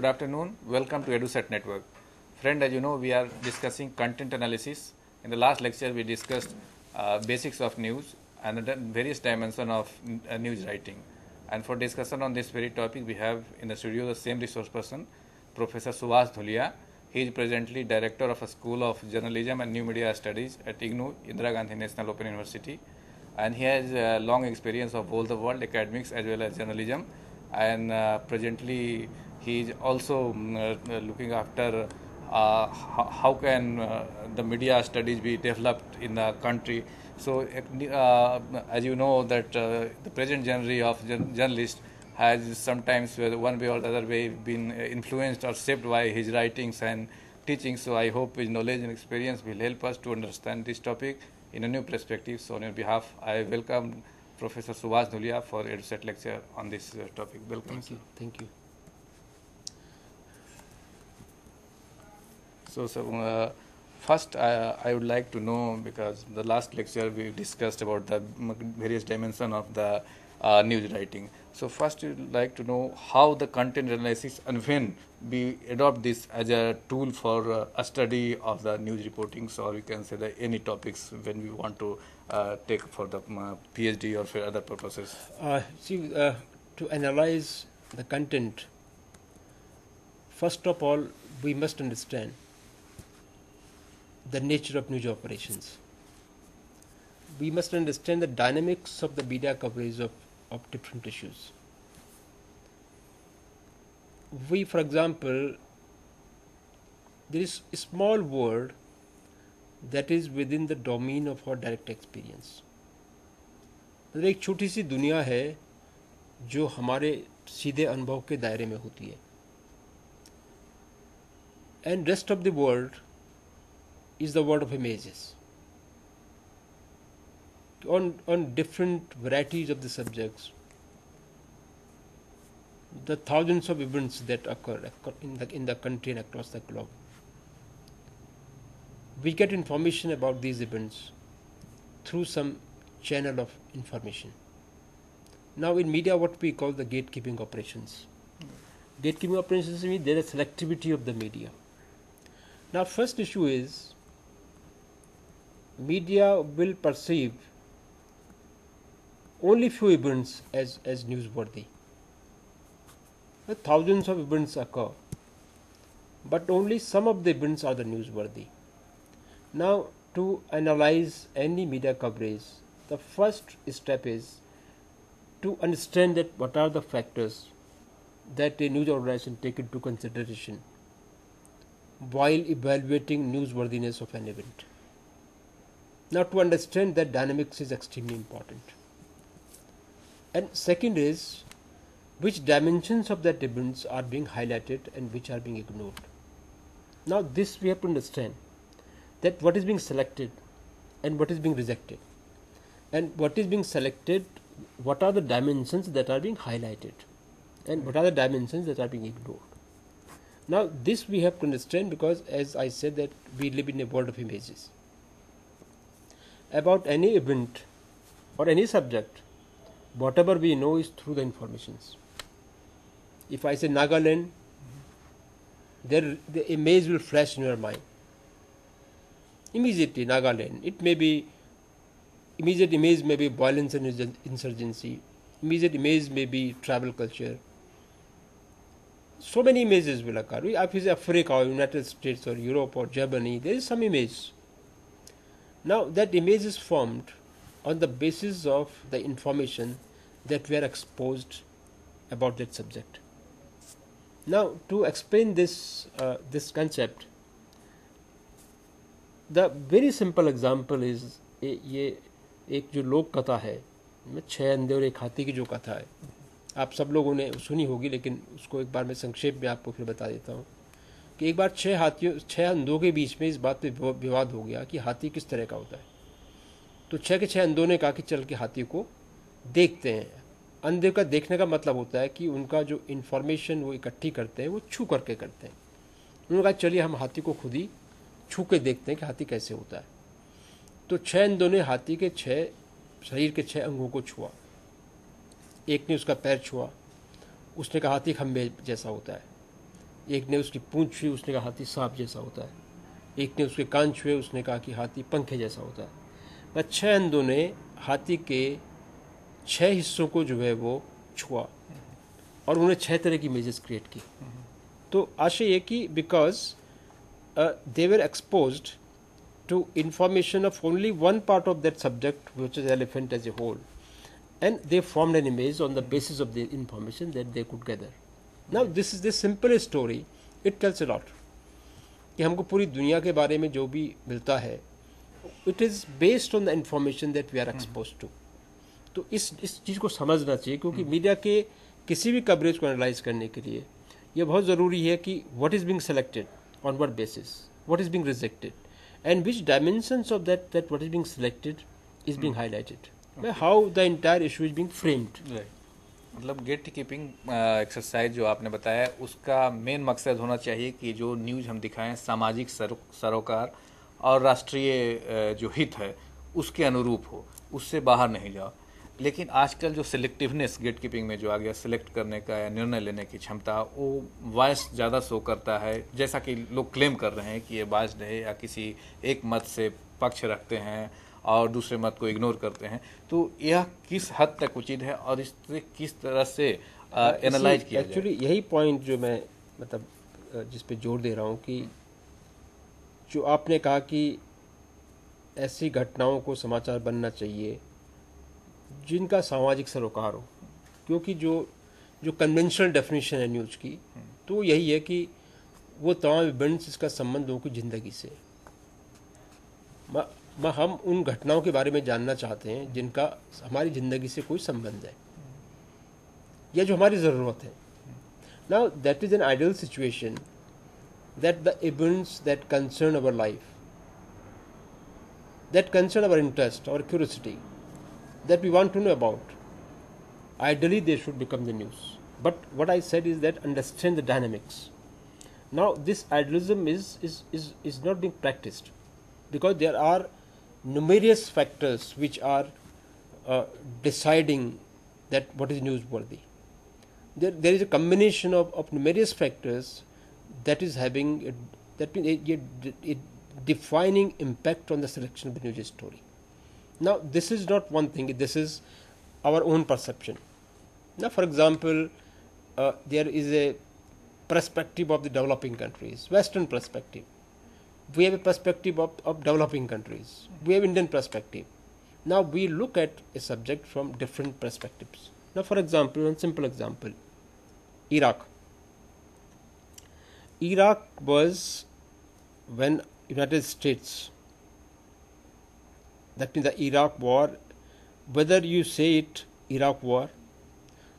Good afternoon. Welcome to EduSet Network. Friend, as you know, we are discussing content analysis. In the last lecture, we discussed basics of news and the various dimensions of news writing. And for discussion on this very topic, we have in the studio the same resource person, Professor Subhas Dhulia. He is presently director of a School of Journalism and New Media Studies at IGNOU, Indira Gandhi National Open University. And he has long experience of all the world academics as well as journalism. And presently he is also looking after how can the media studies be developed in the country. So as you know that the present genre of journalist has sometimes one way or the other way been influenced or shaped by his writings and teachings. So I hope his knowledge and experience will help us to understand this topic in a new perspective. So on your behalf, I welcome Professor Subhas Dhulia for EduSet lecture on this topic. Welcome. Thank you. Thank you. So first I would like to know, because the last lecture we discussed about the various dimensions of the news writing. So first you'd like to know how the content analysis and when we adopt this as a tool for a study of the news reportings, or we can say that any topics when we want to take for the PhD or for other purposes. To analyze the content, first of all, we must understand the nature of news operations. We must understand the dynamics of the media coverage of different issues. For example, there is a small world that is within the domain of our direct experience. मतलब एक छोटी सी दुनिया है जो हमारे सीधे अनुभव के दायरे में होती है. And rest of the world is the world of images. On different varieties of the subjects, the thousands of events that occur in the country and across the globe, we get information about these events through some channel of information. Now in media, what we call the gatekeeping operations. Gatekeeping operations mean there is selectivity of the media. Now first issue is, media will perceive only few events as newsworthy. Thousands of events occur, but only some of the events are the newsworthy. Now to analyze any media coverage, the first step is to understand that what are the factors that a news organization take into consideration while evaluating newsworthiness of an event. Now to understand that dynamics is extremely important. And second is, which dimensions of that events are being highlighted and which are being ignored. Now this we have to understand, that what is being selected and what is being rejected. And what is being selected, what are the dimensions that are being highlighted and what are the dimensions that are being ignored. Now this we have to understand, because as I said that we live in a world of images. About any event or any subject, whatever we know is through the informations. If I say Nagaland, the image will flash in your mind. Immediately Nagaland. It may be, immediate image may be violence and insurgency. Immediate image may be travel culture. So many images will occur. If it's Africa or United States or Europe or Germany, there is some image. Now that image is formed on the basis of the information that we are exposed about that subject. Now to explain this concept, the very simple example is ये एक जो लोक कथा है, 6 अंधे और एक हाथी की जो कथा है, आप सब लोगों ने सुनी होगी, लेकिन उसको एक बार मैं संक्षेप में आपको फिर बता देता हूँ कि एक बार 6 अंधों के बीच में इस बात पे विवाद हो गया कि हाथी किस तरह का होता है. तो 6 के 6 अंधों ने कहा कि चल के हाथी को देखते हैं. अंधे का देखने का मतलब होता है कि उनका जो इन्फॉर्मेशन वो इकट्ठी करते हैं वो छू करके करते हैं. उन्होंने कहा चलिए हम हाथी को खुद ही छू के देखते हैं कि हाथी कैसे होता है. तो 6 अंधों ने हाथी के 6 शरीर के 6 अंगों को छुआ. एक ने उसका पैर छुआ, उसने कहा हाथी खंबे जैसा होता है. एक ने उसकी पूंछ छुई, उसने कहा हाथी सांप जैसा होता है। एक ने उसके कान छुए, उसने कहा कि हाथी पंखे जैसा होता है। मैं 6 अंधों ने हाथी के 6 हिस्सों को जो है वो छुआ और उन्होंने 6 तरह की इमेजेस क्रिएट की। तो आशय ये कि because they were exposed to information of only one part of that subject, which is elephant as a whole, and they formed an image on the basis of the information that they could gather. Now this is this simple story, it tells a lot कि हमको पूरी दुनिया के बारे में जो भी मिलता है it is based on the information that we are exposed to. तो इस चीज़ को समझना चाहिए, क्योंकि मीडिया के किसी भी कवरेज को एनालाइज करने के लिए ये बहुत ज़रूरी है कि what is being selected on what basis, what is being rejected, and which dimensions of that what is being selected is being highlighted, how the entire issue is being framed. मतलब gate keeping exercise जो आपने बताया उसका main मकसद होना चाहिए कि जो न्यूज़ हम दिखाएं सामाजिक सरोकार और राष्ट्रीय जो हित है उसके अनुरूप हो, उससे बाहर नहीं जाओ। लेकिन आजकल जो सिलेक्टिवनेस गेट कीपिंग में जो आ गया, सिलेक्ट करने का या निर्णय लेने की क्षमता, वो वॉइस ज़्यादा शो करता है, जैसा कि लोग क्लेम कर रहे हैं कि ये बाइस्ड है या किसी एक मत से पक्ष रखते हैं और दूसरे मत को इग्नोर करते हैं। तो यह किस हद तक उचित है और इससे किस तरह से एनालाइज किया जाए? एक्चुअली यही पॉइंट जो मैं मतलब जिस पे जोर दे रहा हूँ कि जो आपने कहा कि ऐसी घटनाओं को समाचार बनना चाहिए जिनका सामाजिक सरोकार हो, क्योंकि जो कन्वेंशनल डेफिनेशन है न्यूज़ की तो यही है कि वो तमाम इवेंट्स इसका संबंध हो की ज़िंदगी से। हम उन घटनाओं के बारे में जानना चाहते हैं जिनका हमारी ज़िंदगी से कोई संबंध है या जो हमारी ज़रूरत है। Now that is an ideal situation that the events that concern our life, that concern our interest, our curiosity, that we want to know about, ideally they should become the news. But what I said is that understand the dynamics. Now this idealism is not being practiced because there are numerous factors which are deciding that what is newsworthy. There is a combination of numerous factors that is having a defining impact on the selection of the news story. Now this is not one thing, this is our own perception. Now for example, there is a perspective of the developing countries, Western perspective. We have a perspective of developing countries. We have Indian perspective. Now we look at a subject from different perspectives. Now for example, one simple example, Iraq. Iraq was when United States, that means the Iraq war, whether you say it Iraq war,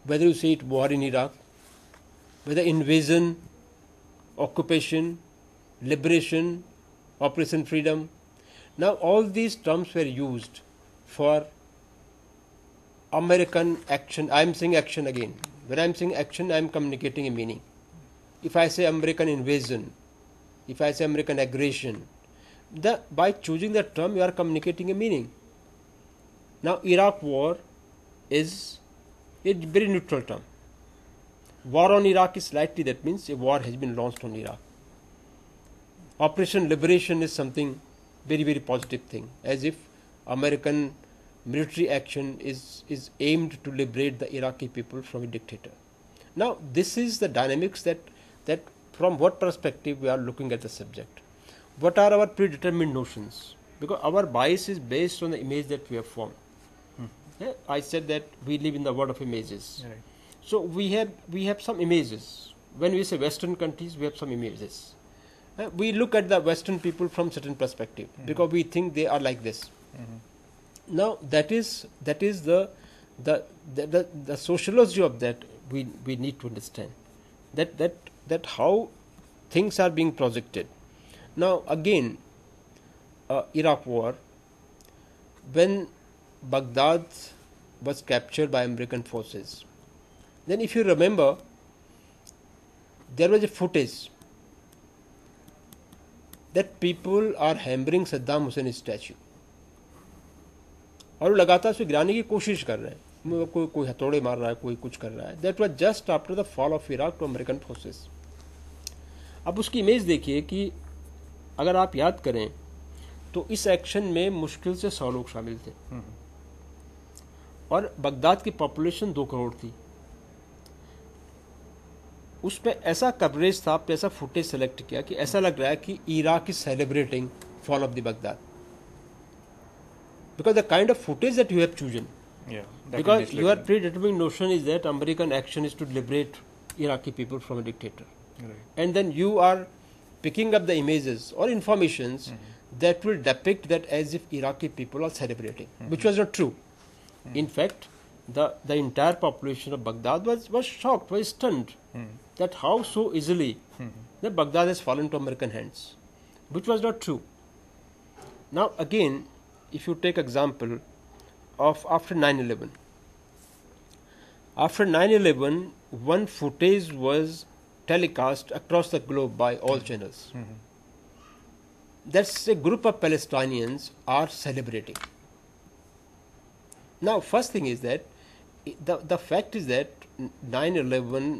whether you say it war in Iraq, whether invasion, occupation, liberation, Operation Freedom, now all these terms were used for American action. I am saying action again. When I am saying action, I am communicating a meaning. If I say American invasion, if I say American aggression, by choosing that term you are communicating a meaning. Now Iraq war is a very neutral term. War on Iraq is slightly, that means a war has been launched on Iraq. Operation Liberation is something very, very positive thing, as if American military action is aimed to liberate the Iraqi people from a dictator. Now this is the dynamics that from what perspective we are looking at the subject. What are our predetermined notions? Because our bias is based on the image that we have formed. Yeah, I said that we live in the world of images. Right. So we have some images. When we say Western countries, we have some images. We look at the Western people from certain perspective because we think they are like this. Now that is the sociology of that we need to understand. That how things are being projected. Now again, Iraq war, when Baghdad was captured by American forces, then if you remember, there was a footage that people are hammering Saddam Hussein's statue और लगातार उसे गिराने की कोशिश कर रहे हैं, कोई हथौड़े मार रहा है, कोई कुछ कर रहा है. That was just after the fall of Iraq to American forces. अब उसकी इमेज देखिए कि अगर आप याद करें तो इस एक्शन में मुश्किल से 100 लोग शामिल थे और बगदाद की पॉपुलेशन 2 करोड़ थी। उस पर ऐसा कवरेज था, आपने ऐसा फुटेज सेलेक्ट किया कि ऐसा लग रहा है कि Iraq is celebrating fall of the Baghdad, because the kind of footage that you have chosen, because your predetermined notion is that American action is to liberate Iraqi people from a dictator, and then you are picking up the images or informations that will depict that as if Iraqi people are celebrating, which was not true. In fact, the entire population of Baghdad was shocked, was stunned that how so easily that Baghdad has fallen to American hands, which was not true. Now again, if you take example of after 9/11, after 9/11, one footage was telecast across the globe by all channels. That's a group of Palestinians are celebrating. Now, first thing is that the fact is that 9/11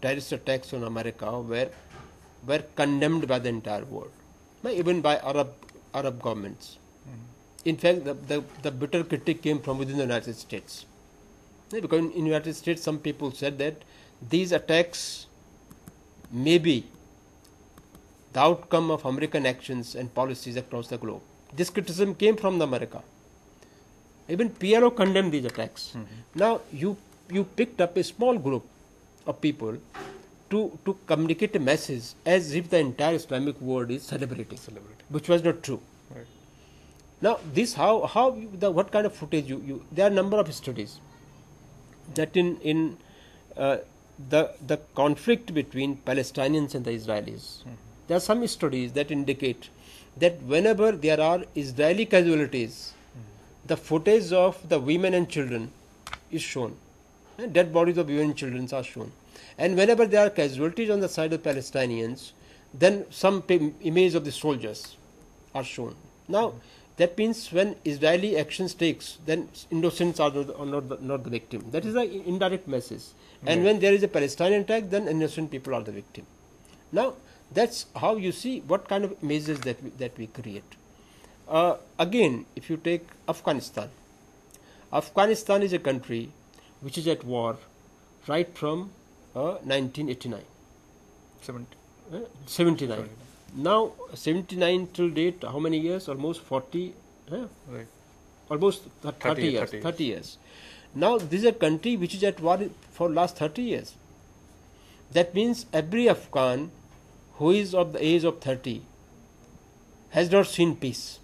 terrorist attacks on America were condemned by the entire world, even by Arab governments. In fact, the bitter critique came from within the United States. Because in the United States, some people said that these attacks may be the outcome of American actions and policies across the globe. This criticism came from America. Even PLO condemned these attacks. Now, you picked up a small group of people to communicate a message as if the entire Islamic world is celebrating. Which was not true. Now, this what kind of footage there are a number of studies that in the conflict between Palestinians and the Israelis, there are some studies that indicate that whenever there are Israeli casualties, the footage of the women and children is shown. Dead bodies of women and children are shown. And whenever there are casualties on the side of Palestinians, then some image of the soldiers are shown. Now, that means when Israeli actions takes, then innocents are not the victim. That is the indirect message. And when there is a Palestinian attack, then innocent people are the victim. Now, that's how you see what kind of images that we create. Again, if you take Afghanistan, Afghanistan is a country which is at war right from 1989. 79. Now, 79 till date, how many years? Almost 40, Right. almost 30 years. 30 years. Now, this is a country which is at war for last 30 years. That means every Afghan who is of the age of 30 has not seen peace.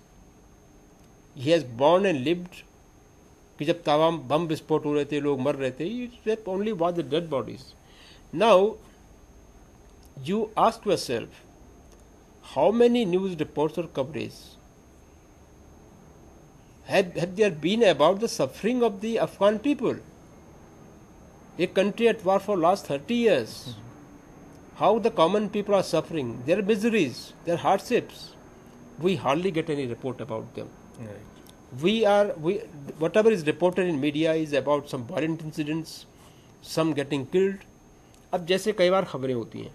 He has born and lived कि जब तमाम बम विस्फोट हो रहे थे, लोग मर रहे थे, you only watch the dead bodies. Now, you ask yourself, how many news reports or coverage have there been about the suffering of the Afghan people? A country at war for last 30 years. How the common people are suffering, their miseries, their hardships. We hardly get any report about them. Right. Whatever is reported in media is about some violent incidents, some getting killed. अब जैसे कई बार खबरें होती हैं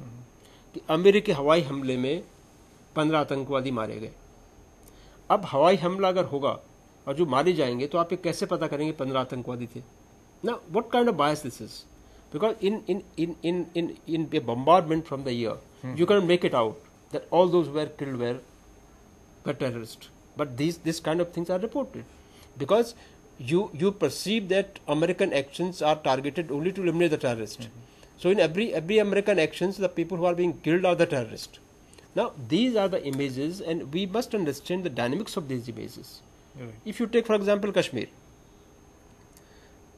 कि अमेरिकी हवाई हमले में 15 आतंकवादी मारे गए. अब हवाई हमला अगर होगा और जो मारे जाएंगे तो आप ये कैसे पता करेंगे 15 आतंकवादी थे? Now, what kind of bias this is? Because in a bombardment from the air, you can make it out that all those who were killed were terrorists. But this kind of things are reported because you perceive that American actions are targeted only to eliminate the terrorists. So in every American actions, the people who are being killed are the terrorists. Now, these are the images, and we must understand the dynamics of these images. Right. If you take, for example, Kashmir.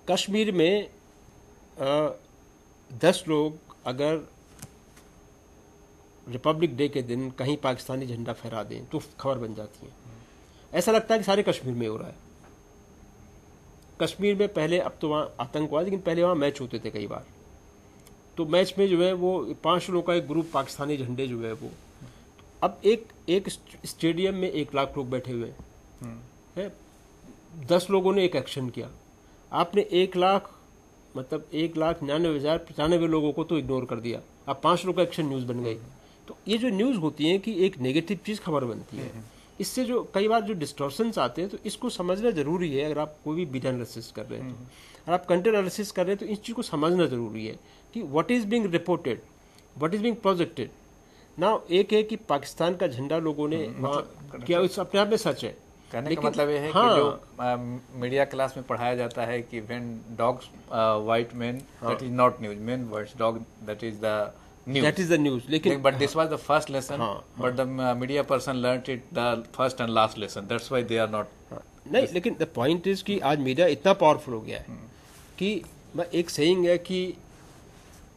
Kashmir में 10 लोग अगर Republic day के दिन कहीं पाकिस्तानी झंडा फहरा दें तो खबर बन जाती है. ऐसा लगता है कि सारे कश्मीर में हो रहा है. कश्मीर में पहले, अब तो वहाँ आतंकवाद, लेकिन पहले वहाँ मैच होते थे कई बार. तो मैच में जो है वो 5 लोगों का एक ग्रुप पाकिस्तानी झंडे जो है वो, अब एक स्टेडियम में 1 लाख लोग बैठे हुए हैं. 10 लोगों ने एक एक्शन किया. आपने 1 लाख मतलब 1,99,095 लोगों को तो इग्नोर कर दिया. अब 5 लोगों का एक्शन न्यूज़ बन गई तो ये जो न्यूज़ होती है कि एक नेगेटिव चीज़ खबर बनती है, इससे जो कई बार जो डिस्टॉर्शंस आते हैं, तो इसको समझना ज़रूरी है। अगर आप कोई भी वीडियो एनालिसिस कर रहे हैं, तो अगर आप कंटेंट एनालिसिस कर रहे हैं, तो इस चीज़ को समझना ज़रूरी है कि what is being reported, what is being projected. ना एक है कि पाकिस्तान का झंडा लोगों ने वहाँ किया, इस अपने आप में सच है। कहने का मतलब ये है कि जो मीडिया क्लास में पढ़ाया जाता है कि when dogs bite man that is not news, man bites dog that is the news, that is the news. लेकिन but this was the first lesson, but the media person learned it the first and last lesson, that's why they are not. नहीं, लेकिन the point is कि आज media इतना powerful हो गया है कि मैं एक सेइंग है कि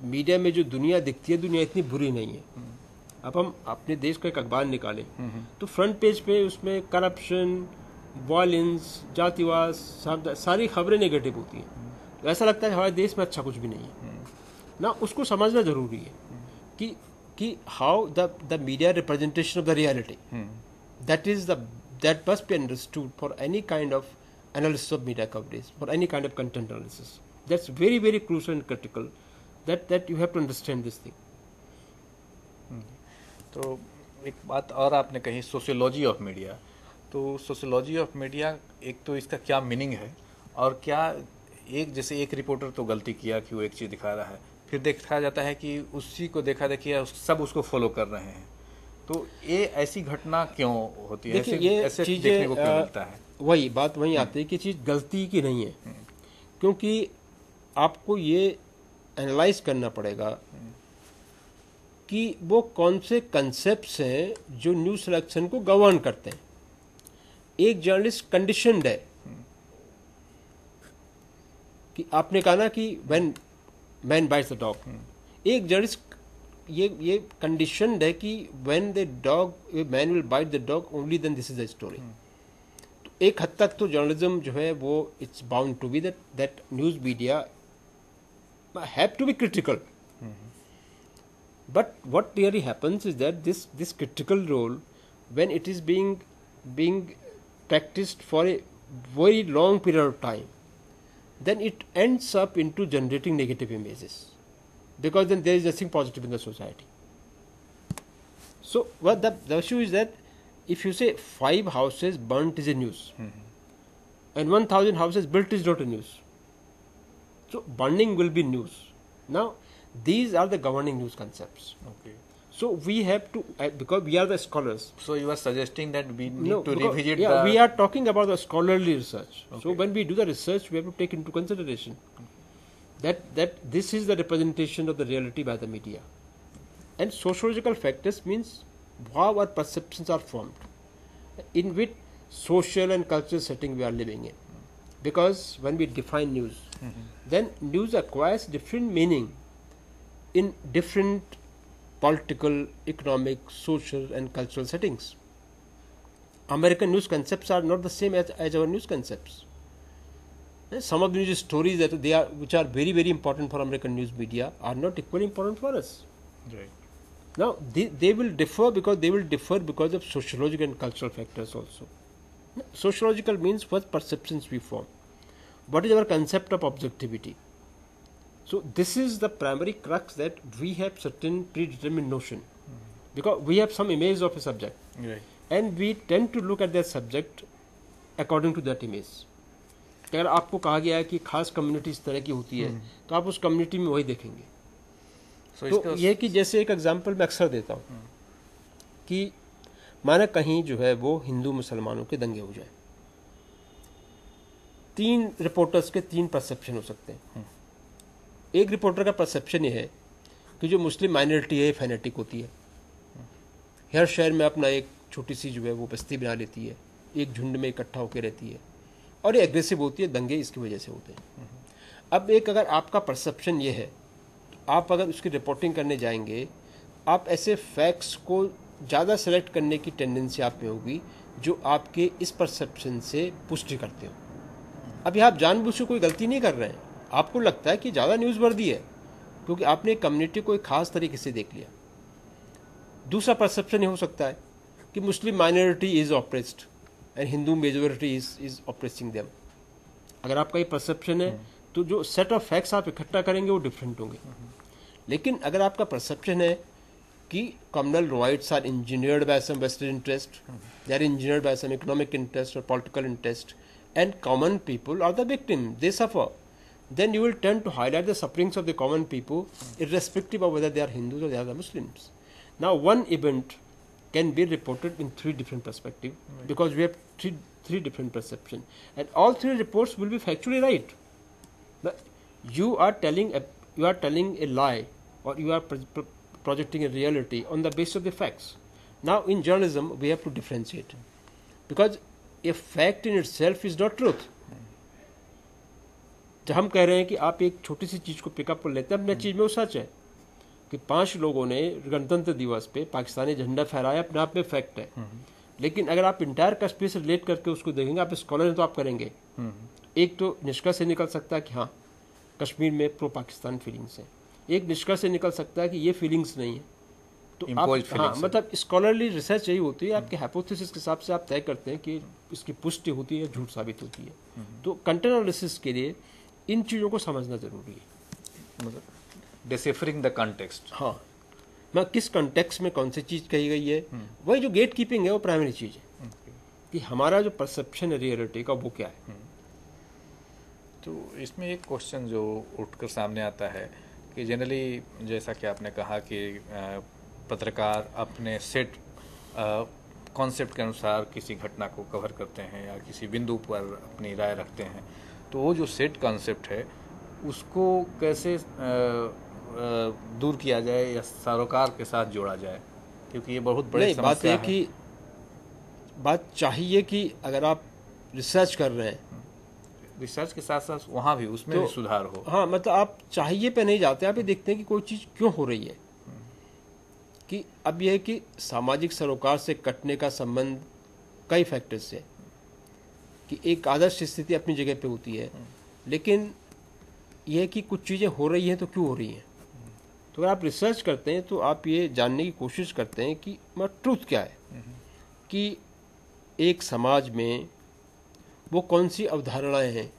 मीडिया में जो दुनिया दिखती है, दुनिया इतनी बुरी नहीं है। अब हम अपने देश का एक अखबार निकालें तो फ्रंट पेज पे उसमें करप्शन, वायलेंस, जातिवाद, सारी खबरें नेगेटिव होती हैं। तो ऐसा लगता है हमारे देश में अच्छा कुछ भी नहीं है ना। उसको समझना जरूरी है कि how the media representation of the reality, that must be understood for any kind of analysis of media coverage, for any kind of content analysis. That's very, very crucial and critical that you have to understand this thing. तो एक बात और आपने कही, sociology of media. तो sociology of media, एक तो इसका क्या मीनिंग है, और क्या एक जैसे एक रिपोर्टर तो गलती किया कि वो एक चीज़ दिखा रहा है, फिर देखा जाता है कि उसी को देखा देखिए सब उसको फॉलो कर रहे हैं, तो ये ऐसी घटना क्यों होती है? ऐसे देखने को क्यों मिलता है? वही बात वहीं आती है कि चीज़ गलती की नहीं है, क्योंकि आपको ये एनालाइज करना पड़ेगा कि वो कौन से कंसेप्ट्स हैं जो न्यूज़ सिलेक्शन को गवर्न करते हैं। एक जर्नलिस्ट कंडीशनड है कि आपने कहा ना कि when man bites the dog, एक जर्नलिस्ट ये कंडीशनड है कि when the dog man will bite the dog only then this is the story. तो एक हद तक तो जर्नलिज्म जो है वो it's bound to be that news media have to be critical. But what really happens is that this critical role, when it is being practiced for a very long period of time, then it ends up into generating negative images, because then there is nothing positive in the society. So what the issue is that if you say 5 houses burnt is a news, and 1,000 houses built is not a news, so burning will be news. Now these are the governing news concepts. Okay. So we have to, because we are the scholars. So you are suggesting that we need to revisit we are talking about the scholarly research. Okay. So when we do the research, we have to take into consideration that this is the representation of the reality by the media. And sociological factors means how our perceptions are formed, in which social and cultural setting we are living in. Because when we define news, then news acquires different meaning in different political, economic, social and cultural settings. American news concepts are not the same as our news concepts. Some of the news stories that which are very, very important for American news media are not equally important for us. Right. Now they will differ because of sociological and cultural factors also. Sociological means what perceptions we form. What is our concept of objectivity? So this is the primary crux, that we have certain predetermined notion, because we have some image of a subject, right, and we tend to look at that subject according to that image. अगर आपको कहा गया है कि खास community इस तरह की होती है, तो आप उस कम्युनिटी में वही देखेंगे। तो ये कि जैसे एक एग्जांपल मैं अक्सर देता हूँ कि माना कहीं जो है वो हिंदू मुसलमानों के दंगे हो जाए, 3 रिपोर्टर्स के 3 परसेप्शन हो सकते हैं। एक रिपोर्टर का परसेप्शन ये है कि जो मुस्लिम माइनॉरिटी है फैनेटिक होती है, हर शहर में अपना एक छोटी सी जो है वो बस्ती बना लेती है, एक झुंड में इकट्ठा होकर रहती है, और ये एग्रेसिव होती है, दंगे इसकी वजह से होते हैं। अब एक अगर आपका परसेप्शन ये है, तो आप अगर उसकी रिपोर्टिंग करने जाएंगे, आप ऐसे फैक्ट्स को ज़्यादा सेलेक्ट करने की टेंडेंसी आप में होगी जो आपके इस परसेप्शन से पुष्टि करते हो। अभी आप जानबूझ के कोई गलती नहीं कर रहे हैं, आपको लगता है कि ज़्यादा न्यूज़ वर्दी है क्योंकि आपने कम्युनिटी को एक खास तरीके से देख लिया। दूसरा परसेप्शन ये हो सकता है कि Muslim minority is oppressed and Hindu majority is oppressing them. अगर आपका ये परसेप्शन है तो जो सेट ऑफ फैक्ट्स आप इकट्ठा करेंगे वो डिफरेंट होंगे। लेकिन अगर आपका परसेप्शन है कि communal rights are engineered by some vested interest, they are engineered by some economic interest or political interest, and common people are the victim, they suffer. Then you will tend to highlight the sufferings of the common people irrespective of whether they are Hindus or they are the Muslims. Now one event can be reported in three different perspectives, because we have three different perceptions, and all three reports will be factually right. But you are telling a lie, or you are projecting a reality on the basis of the facts. Now in journalism we have to differentiate, because a fact in itself is not truth. जब हम कह रहे हैं कि आप एक छोटी सी चीज़ को पिकअप कर लेते हैं, अपने चीज़ में वो सच है कि 5 लोगों ने गणतंत्र दिवस पे पाकिस्तानी झंडा फहराया, अपने आप में फैक्ट है. लेकिन अगर आप इंटायर कश्मीर से रिलेट करके उसको देखेंगे, आप स्कॉलर हैं तो आप करेंगे. एक तो निष्कर्ष से निकल सकता है कि हाँ कश्मीर में प्रो पाकिस्तान फीलिंग्स है, एक निष्कर्ष से निकल सकता है कि ये फीलिंग्स नहीं है. तो आप हाँ मतलब स्कॉलरली रिसर्च यही होती है, आपके हाइपोथेसिस के हिसाब से आप तय करते हैं कि इसकी पुष्टि होती है, झूठ साबित होती है. तो कंटेंट एनालिसिस के लिए इन चीज़ों को समझना जरूरी है, मतलब डिसिफरिंग द कंटेक्स्ट. हाँ मैं किस कंटेक्स्ट में कौन सी चीज़ कही गई है, वही जो गेट कीपिंग है वो प्राइमरी चीज़ है कि हमारा जो परसेप्शन है रियलिटी का वो क्या है. तो इसमें एक क्वेश्चन जो उठकर सामने आता है कि जनरली जैसा कि आपने कहा कि पत्रकार अपने सेट कॉन्सेप्ट के अनुसार किसी घटना को कवर करते हैं या किसी बिंदु पर अपनी राय रखते हैं, तो वो जो सेट कॉन्सेप्ट है उसको कैसे दूर किया जाए या सरोकार के साथ जोड़ा जाए, क्योंकि ये बहुत बड़ी समस्या है. कि बात चाहिए कि अगर आप रिसर्च कर रहे हैं, रिसर्च के साथ साथ वहाँ भी उसमें भी सुधार हो. हाँ मतलब आप चाहिए पे नहीं जाते, आप ये देखते हैं कि कोई चीज़ क्यों हो रही है. कि अब यह है कि सामाजिक सरोकार से कटने का संबंध कई फैक्टर्स से, कि एक आदर्श स्थिति अपनी जगह पे होती है, लेकिन यह है कि कुछ चीज़ें हो रही हैं तो क्यों हो रही हैं. तो अगर आप रिसर्च करते हैं तो आप ये जानने की कोशिश करते हैं कि ट्रूथ क्या है, कि एक समाज में वो कौन सी अवधारणाएं हैं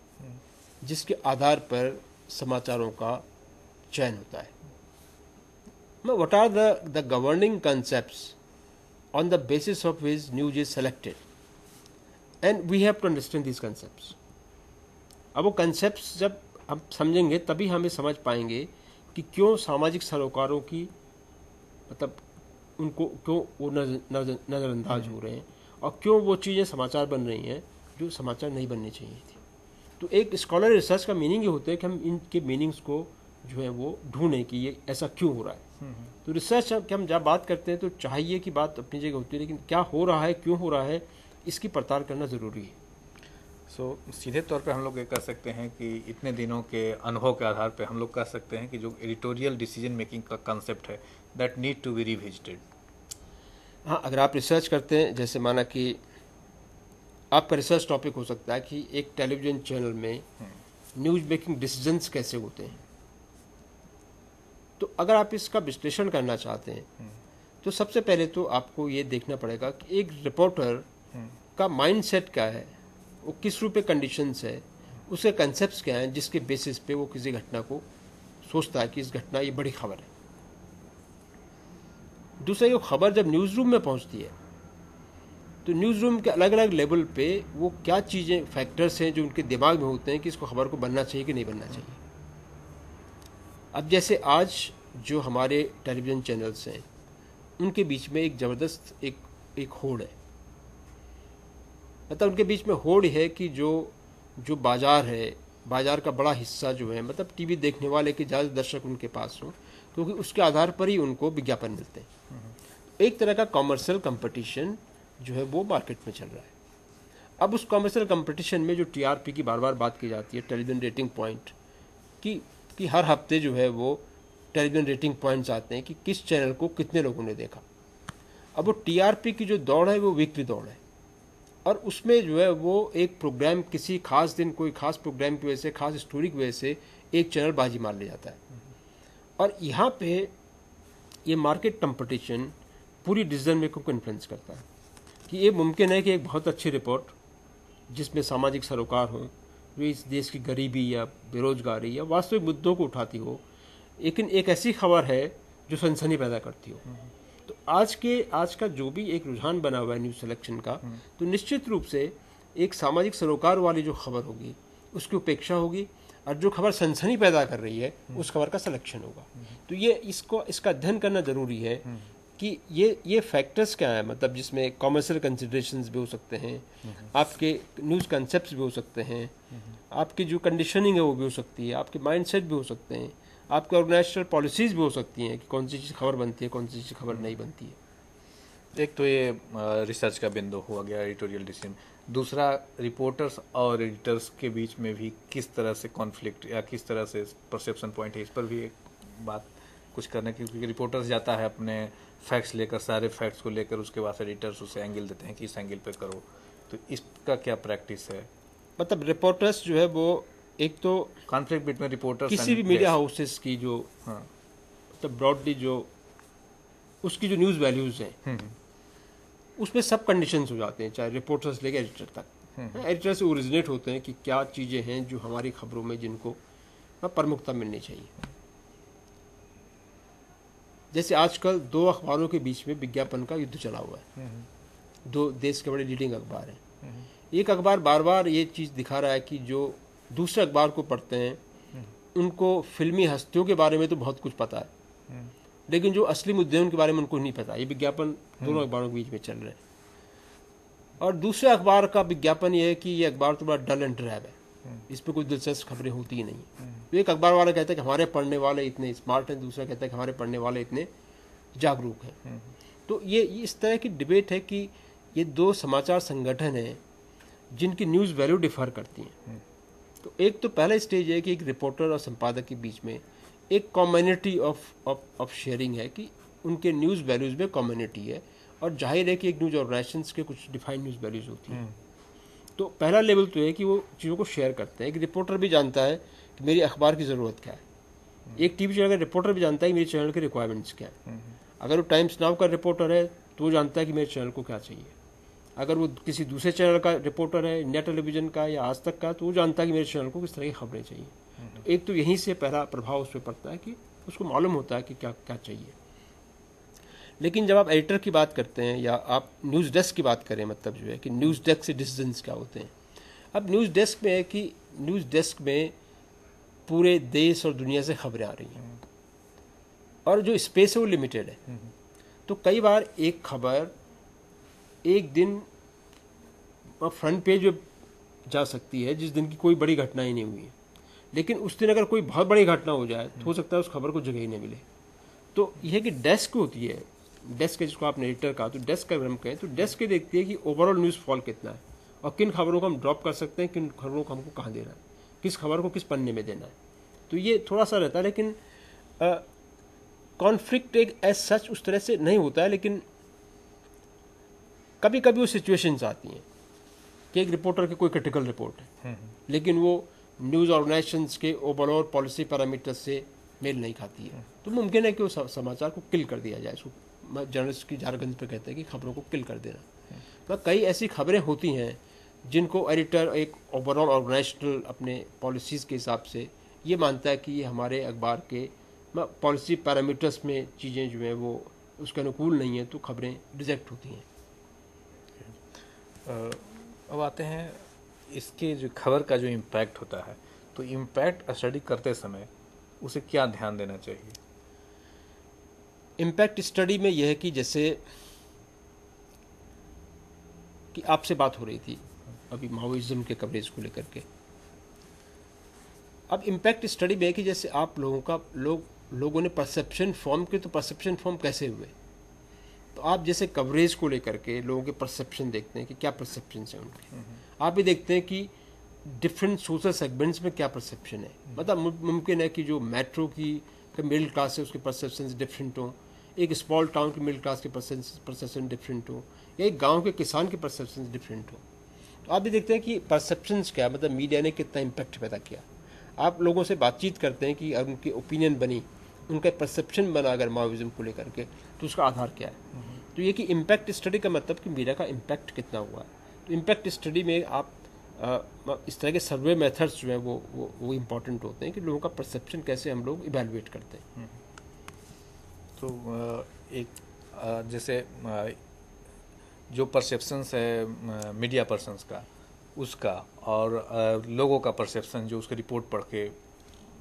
जिसके आधार पर समाचारों का चयन होता है. What are the governing concepts on the basis of which news is selected, and we have to understand these concepts. अब वो concepts जब हम समझेंगे तभी हमें समझ पाएंगे कि क्यों सामाजिक सरोकारों की मतलब उनको क्यों वो नज़रअंदाज हो रहे हैं और क्यों वो चीज़ें समाचार बन रही हैं जो समाचार नहीं बननी चाहिए थी. तो एक स्कॉलर रिसर्च का मीनिंग ये होता है कि हम इनके मीनिंग्स को जो है वो ढूंढें कि ये ऐसा क्यों हो रहा है. तो रिसर्च कि हम जब बात करते हैं तो चाहिए कि बात अपनी जगह होती है, लेकिन क्या हो रहा है, क्यों हो रहा है, इसकी पड़ताल करना ज़रूरी है. सीधे तौर पे हम लोग ये कह सकते हैं कि इतने दिनों के अनुभव के आधार पे हम लोग कह सकते हैं कि जो एडिटोरियल डिसीजन मेकिंग का कंसेप्ट है that need to be revisited. हाँ अगर आप रिसर्च करते हैं, जैसे माना कि आपका रिसर्च टॉपिक हो सकता है कि एक टेलीविज़न चैनल में न्यूज़ मेकिंग डिसीजंस कैसे होते हैं, तो अगर आप इसका विश्लेषण करना चाहते हैं तो सबसे पहले तो आपको ये देखना पड़ेगा कि एक रिपोर्टर का माइंडसेट क्या है, वो किस रूप में कंडीशंस है, उसके कंसेप्ट्स क्या हैं जिसके बेसिस पे वो किसी घटना को सोचता है कि इस घटना ये बड़ी खबर है. दूसरा, ये खबर जब न्यूज़ रूम में पहुंचती है तो न्यूज़ रूम के अलग अलग लेवल पे वो क्या चीज़ें फैक्टर्स हैं जो उनके दिमाग में होते हैं कि इसको खबर को बनना चाहिए कि नहीं बनना चाहिए. अब जैसे आज जो हमारे टेलीविज़न चैनल्स हैं उनके बीच में एक ज़बरदस्त एक होड़ है, मतलब उनके बीच में होड़ है कि जो बाज़ार है, बाज़ार का बड़ा हिस्सा जो है मतलब टीवी देखने वाले के ज़्यादा दर्शक उनके पास हों, क्योंकि उसके आधार पर ही उनको विज्ञापन मिलते हैं. एक तरह का कॉमर्शियल कंपटीशन जो है वो मार्केट में चल रहा है. अब उस कॉमर्शियल कंपटीशन में जो टीआरपी की बार बार बात की जाती है, टेलीविज़न रेटिंग पॉइंट कि हर हफ्ते जो है वो टेलीविज़न रेटिंग पॉइंट्स आते हैं कि किस चैनल को कितने लोगों ने देखा. अब वो टीआरपी की जो दौड़ है वो वीकली दौड़ है, और उसमें जो है वो एक प्रोग्राम किसी खास दिन कोई खास प्रोग्राम की वजह से, खास स्टोरी की वजह से एक चैनल बाजी मार ले जाता है. और यहाँ पे ये मार्केट कंपटीशन पूरी डिसीजन मेकिंग को इन्फ्लुएंस करता है कि ये मुमकिन है कि एक बहुत अच्छी रिपोर्ट जिसमें सामाजिक सरोकार हो, जो इस देश की गरीबी या बेरोजगारी या वास्तविक मुद्दों को उठाती हो, लेकिन एक ऐसी खबर है जो सनसनी पैदा करती हो. आज का जो भी एक रुझान बना हुआ है न्यूज़ सिलेक्शन का, तो निश्चित रूप से एक सामाजिक सरोकार वाली जो खबर होगी उसकी उपेक्षा होगी, और जो खबर सनसनी पैदा कर रही है उस खबर का सिलेक्शन होगा। तो ये इसका अध्ययन करना ज़रूरी है कि ये फैक्टर्स क्या है, मतलब जिसमें कॉमर्शियल कंसिडरेशंस भी हो सकते हैं, आपके न्यूज़ कंसेप्ट्स भी हो सकते हैं, आपकी जो कंडीशनिंग है वो भी हो सकती है, आपके माइंडसेट भी हो सकते हैं, आपके ऑर्गेनाइजेशनल पॉलिसीज़ भी हो सकती हैं कि कौन सी चीज़ खबर बनती है, कौन सी चीज़ खबर नहीं बनती है। एक तो ये रिसर्च का बिंदु हुआ गया, एडिटोरियल डिसीजन। दूसरा, रिपोर्टर्स और एडिटर्स के बीच में भी किस तरह से कॉन्फ्लिक्ट या किस तरह से परसेप्शन पॉइंट है, इस पर भी एक बात कुछ करना, क्योंकि रिपोर्टर्स जाता है अपने फैक्ट्स लेकर, सारे फैक्ट्स को लेकर, उसके बाद एडिटर्स उसे एंगल देते हैं कि इस एंगल पे करो। तो इसका क्या प्रैक्टिस है? मतलब रिपोर्टर्स जो है वो एक तो कॉन्फ्लिक्ट बिटवीन रिपोर्टर्स किसी भी मीडिया हाउसेस की जो मतलब ब्रॉडली जो उसकी जो न्यूज़ वैल्यूज़ हैं उसमें सब कंडीशंस हो जाते हैं, चाहे रिपोर्टर्स लेके एडिटर तक। एडिटर से ओरिजिनेट होते हैं कि क्या चीज़ें हैं जो हमारी खबरों में जिनको प्रमुखता मिलनी चाहिए। जैसे आजकल दो अखबारों के बीच में विज्ञापन का युद्ध चला हुआ है, दो देश के बड़े लीडिंग अखबार हैं। एक अखबार बार बार ये चीज़ दिखा रहा है कि जो दूसरे अखबार को पढ़ते हैं उनको फिल्मी हस्तियों के बारे में तो बहुत कुछ पता है, लेकिन जो असली मुद्दे हैं उनके बारे में उनको नहीं पता। ये विज्ञापन दोनों अखबारों के बीच में चल रहे हैं। और दूसरे अखबार का विज्ञापन ये है कि ये अखबार तो बड़ा डल एंड ड्राइव है, इस पर कोई दिलचस्प खबरें होती ही नहीं। तो एक अखबार वाला कहता है कि हमारे पढ़ने वाले इतने स्मार्ट हैं, दूसरा कहता है कि हमारे पढ़ने वाले इतने जागरूक हैं। तो ये इस तरह की डिबेट है कि ये दो समाचार संगठन हैं जिनकी न्यूज़ वैल्यू डिफर करती हैं। तो एक तो पहला स्टेज है कि एक रिपोर्टर और संपादक के बीच में एक कम्युनिटी ऑफ शेयरिंग है कि उनके न्यूज़ वैल्यूज़ में कम्युनिटी है, और जाहिर है कि एक न्यूज़ ऑर्गेनाइजेशंस के कुछ डिफाइंड न्यूज़ वैल्यूज़ होती हैं। तो पहला लेवल तो है कि वो चीज़ों को शेयर करते हैं। एक रिपोर्टर भी जानता है कि मेरी अखबार की ज़रूरत क्या है। एक टीवी चैनल का रिपोर्टर भी जानता है कि मेरे चैनल के रिक्वायरमेंट्स क्या है। अगर वो टाइम्स नाउ का रिपोर्टर है तो वो जानता है कि मेरे चैनल को क्या चाहिए। अगर वो किसी दूसरे चैनल का रिपोर्टर है, इंडिया टेलीविजन का या आज तक का, तो वो जानता है कि मेरे चैनल को किस तरह की खबरें चाहिए। तो एक तो यहीं से पहला प्रभाव उस पर पड़ता है कि उसको मालूम होता है कि क्या क्या चाहिए। लेकिन जब आप एडिटर की बात करते हैं या आप न्यूज़ डेस्क की बात करें, मतलब जो है कि न्यूज़ डेस्क से डिसीजंस क्या होते हैं। अब न्यूज़ डेस्क में है कि न्यूज़ डेस्क में पूरे देश और दुनिया से खबरें आ रही हैं और जो स्पेस है वो लिमिटेड है। तो कई बार एक खबर एक दिन फ्रंट पेज पे जा सकती है जिस दिन की कोई बड़ी घटना ही नहीं हुई है, लेकिन उस दिन अगर कोई बहुत बड़ी घटना हो जाए तो हो सकता है उस खबर को जगह ही नहीं मिले। तो यह कि डेस्क होती है, डेस्क जिसको आपने एडिटर कहा, तो डेस्क का हम कहें तो डेस्क के देखती है कि ओवरऑल न्यूज़ फॉल कितना है और किन खबरों को हम ड्रॉप कर सकते हैं, किन खबरों को हमको कहाँ देना है, किस खबर को किस पन्ने में देना है। तो ये थोड़ा सा रहता है, लेकिन कॉन्फ्लिक्ट एक एज सच उस तरह से नहीं होता है। लेकिन कभी कभी वो सिचुएशंस आती हैं कि एक रिपोर्टर की कोई क्रिटिकल रिपोर्ट है लेकिन वो न्यूज़ ऑर्गेनाइजेशंस के ओवरऑल पॉलिसी पैरामीटर्स से मेल नहीं खाती है, तो मुमकिन है कि वो समाचार को किल कर दिया जाए। उसको जर्नलिस्ट की जारगंज पे कहते हैं कि खबरों को किल कर देना। तो कई ऐसी खबरें होती हैं जिनको एडिटर एक ओवरऑल ऑर्गेनाइजेशनल अपने पॉलिसीज़ के हिसाब से ये मानता है कि ये हमारे अखबार के पॉलिसी पैरामीटर्स में चीज़ें जो हैं वो उसके अनुकूल नहीं है, तो खबरें रिजेक्ट होती हैं। अब आते हैं इसके जो खबर का जो इम्पैक्ट होता है, तो इम्पैक्ट स्टडी करते समय उसे क्या ध्यान देना चाहिए? इम्पैक्ट स्टडी में यह है कि जैसे कि आपसे बात हो रही थी अभी माओइज्म के कवरेज को लेकर के। अब इम्पैक्ट स्टडी में है कि जैसे आप लोगों ने परसेप्शन फॉर्म किए, तो परसेप्शन फॉर्म कैसे हुए। तो आप जैसे कवरेज को लेकर के लोगों के परसेप्शन देखते हैं कि क्या परसेप्शन है उनके। आप भी देखते हैं कि डिफरेंट सोशल सेगमेंट्स में क्या परसेप्शन है। मतलब मुमकिन है कि जो मेट्रो की मिडिल क्लास है उसके परसेप्शन डिफरेंट हो, एक स्मॉल टाउन के मिडिल क्लास के परसेप्शन डिफरेंट हो, या एक गांव के किसान के परसेप्शन डिफरेंट हो। तो आप भी देखते हैं कि परसेप्शंस क्या, मतलब मीडिया ने कितना इम्पैक्ट पैदा किया। आप लोगों से बातचीत करते हैं कि अगर उनकी ओपिनियन बनी, उनका परसेप्शन बना अगर माओइज्म को लेकर के, तो उसका आधार क्या है। तो ये कि इम्पैक्ट स्टडी का मतलब कि मीडिया का इम्पैक्ट कितना हुआ है। तो इम्पैक्ट स्टडी में आप इस तरह के सर्वे मेथड्स जो हैं वो इम्पॉर्टेंट होते हैं कि लोगों का परसेप्शन कैसे हम लोग इवेलुएट करते हैं। तो एक जैसे जो परसेप्शंस है मीडिया पर्सन्स का उसका और लोगों का परसेप्शन जो उसकी रिपोर्ट पढ़ के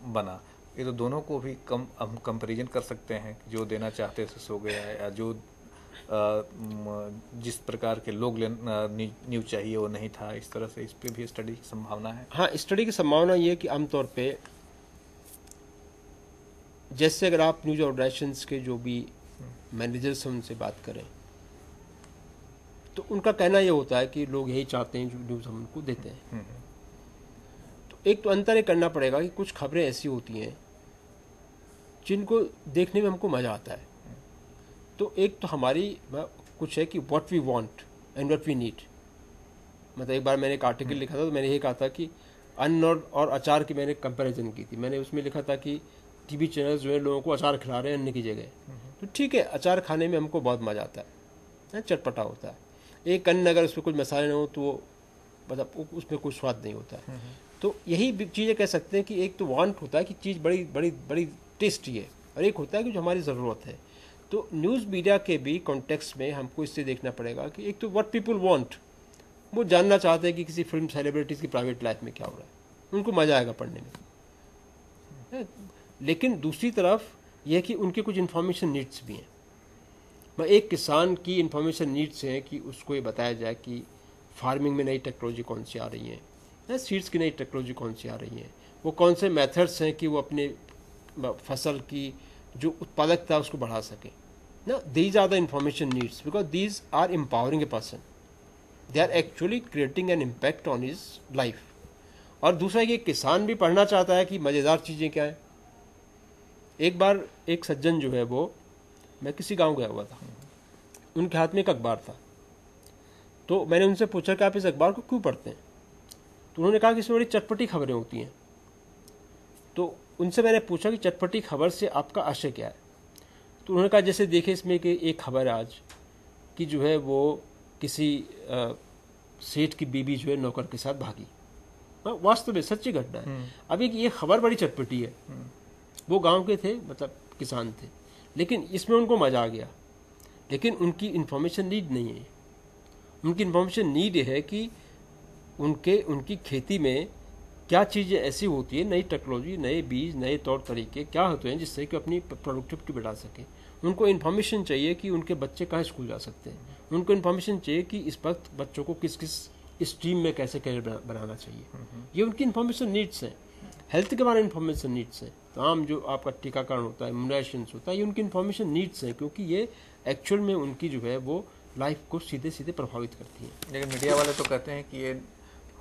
बना, ये तो दोनों को भी हम कंपेरिजन कर सकते हैं कि जो देना चाहते थे सो गया है, या जो जिस प्रकार के लोग न्यूज चाहिए वो नहीं था। इस तरह से इस पे भी स्टडी की संभावना है। हाँ, स्टडी की संभावना ये है कि आमतौर पे जैसे अगर आप न्यूज ऑर्गेनाइजेशंस के जो भी मैनेजर्स हैं उनसे बात करें तो उनका कहना ये होता है कि लोग यही चाहते हैं जो न्यूज़ हम उनको देते हैं। तो एक तो अंतर ये करना पड़ेगा कि कुछ खबरें ऐसी होती हैं जिनको देखने में हमको मज़ा आता है। तो एक तो हमारी कुछ है कि what we want and what we need. मतलब एक बार मैंने एक आर्टिकल लिखा था तो मैंने ये कहा था कि अन्न और अचार की मैंने कंपैरिजन की थी। मैंने उसमें लिखा था कि टीवी चैनल्स जो है लोगों को अचार खिला रहे हैं अन्न की जगह। तो ठीक है, अचार खाने में हमको बहुत मज़ा आता है, चटपटा होता है। एक अन्न अगर उसमें कुछ मसाले ना हो तो वो मतलब उसमें कोई स्वाद नहीं होता है। तो यही चीज़ें कह सकते हैं कि एक तो वांट होता है कि चीज़ बड़ी बड़ी बड़ी टेस्टी है, और एक होता है कि जो हमारी ज़रूरत है। तो न्यूज़ मीडिया के भी कॉन्टेक्स्ट में हमको इससे देखना पड़ेगा कि एक तो व्हाट पीपल वांट, वो जानना चाहते हैं कि किसी फिल्म सेलिब्रिटीज़ की प्राइवेट लाइफ में क्या हो रहा है, उनको मज़ा आएगा पढ़ने में। लेकिन दूसरी तरफ यह कि उनके कुछ इन्फॉर्मेशन नीड्स भी हैं। एक किसान की इन्फॉर्मेशन नीड्स हैं कि उसको ये बताया जाए कि फार्मिंग में नई टेक्नोलॉजी कौन सी आ रही है, सीड्स की नई टेक्नोलॉजी कौन सी आ रही है, वो कौन से मेथड्स हैं कि वो अपने फसल की जो उत्पादकता उसको बढ़ा सके ना। These are the information needs because these are empowering a person, they are actually creating an impact on his life. और दूसरा कि किसान भी पढ़ना चाहता है कि मज़ेदार चीज़ें क्या हैं। एक बार एक सज्जन जो है वो, मैं किसी गांव गया हुआ था, उनके हाथ में एक अखबार था। तो मैंने उनसे पूछा कि आप इस अखबार को क्यों पढ़ते हैं। तो उन्होंने कहा कि इसमें बड़ी चटपटी खबरें होती हैं। तो उनसे मैंने पूछा कि चटपटी खबर से आपका आशय क्या है। तो उन्होंने कहा जैसे देखिए इसमें कि एक खबर है आज कि जो है वो किसी सेठ की बीबी जो है नौकर के साथ भागी। वास्तव में सच्ची घटना है। अब ये खबर बड़ी चटपटी है। वो गांव के थे, मतलब किसान थे, लेकिन इसमें उनको मजा आ गया। लेकिन उनकी इन्फॉर्मेशन नीड नहीं है। उनकी इन्फॉर्मेशन नीड है कि उनकी खेती में क्या चीज़ें ऐसी होती है, नई टेक्नोलॉजी, नए बीज, नए तौर तरीके क्या होते हैं जिससे कि अपनी प्रोडक्टिविटी बढ़ा सके। उनको इन्फॉर्मेशन चाहिए कि उनके बच्चे कहाँ स्कूल जा सकते हैं। उनको इन्फॉर्मेशन चाहिए कि इस वक्त बच्चों को किस किस स्ट्रीम में कैसे करियर बनाना चाहिए। ये उनकी इन्फॉर्मेशन नीड्स हैं। हेल्थ के बारे में इन्फॉर्मेशन नीड्स हैं। तमाम जो आपका टीकाकरण होता है, इम्यूनाइजेशन होता है, ये उनकी इन्फॉर्मेशन नीड्स हैं, क्योंकि ये एक्चुअल में उनकी जो है वो लाइफ को सीधे सीधे प्रभावित करती है। लेकिन मीडिया वाले तो कहते हैं कि ये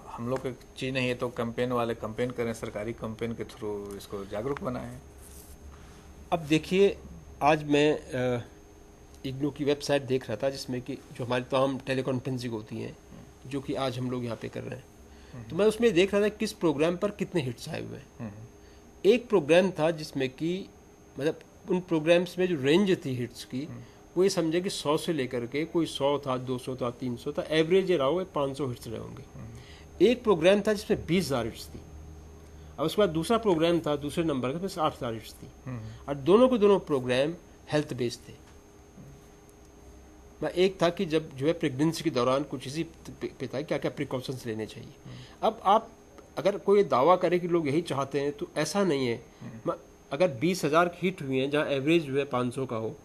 हम लोग की चीज़ नहीं है, तो कैंपेन वाले कैंपेन करें, सरकारी कैंपेन के थ्रू इसको जागरूक बनाएं। अब देखिए, आज मैं इग्नू की वेबसाइट देख रहा था जिसमें कि जो हमारी तमाम टेलीकॉन्फ्रेंसिंग होती हैं जो कि आज हम लोग यहाँ पे कर रहे हैं, तो मैं उसमें देख रहा था किस प्रोग्राम पर कितने हिट्स आए हुए हैं। एक प्रोग्राम था जिसमें कि मतलब उन प्रोग्राम्स में जो रेंज थी हिट्स की, वो ये समझे कि 100 से लेकर के कोई 100 था, 200 था, 300 था, एवरेज रहा होगा 500 हिट्स रहे होंगे। एक प्रोग्राम था जिसमें 20,000 हिट्स थी। अब उसके बाद दूसरा प्रोग्राम था दूसरे नंबर का, जिसमें 8,000 हिट्स थी। और दोनों के दोनों प्रोग्राम हेल्थ बेस्ड थे। एक था कि जब जो है प्रेगनेंसी के दौरान कुछ इसी पे था क्या क्या प्रिकॉशंस लेने चाहिए। अब आप अगर कोई दावा करे कि लोग यही चाहते हैं, तो ऐसा नहीं है। अगर 20,000 हिट हुई हैं जहाँ एवरेज जो है 500 का हो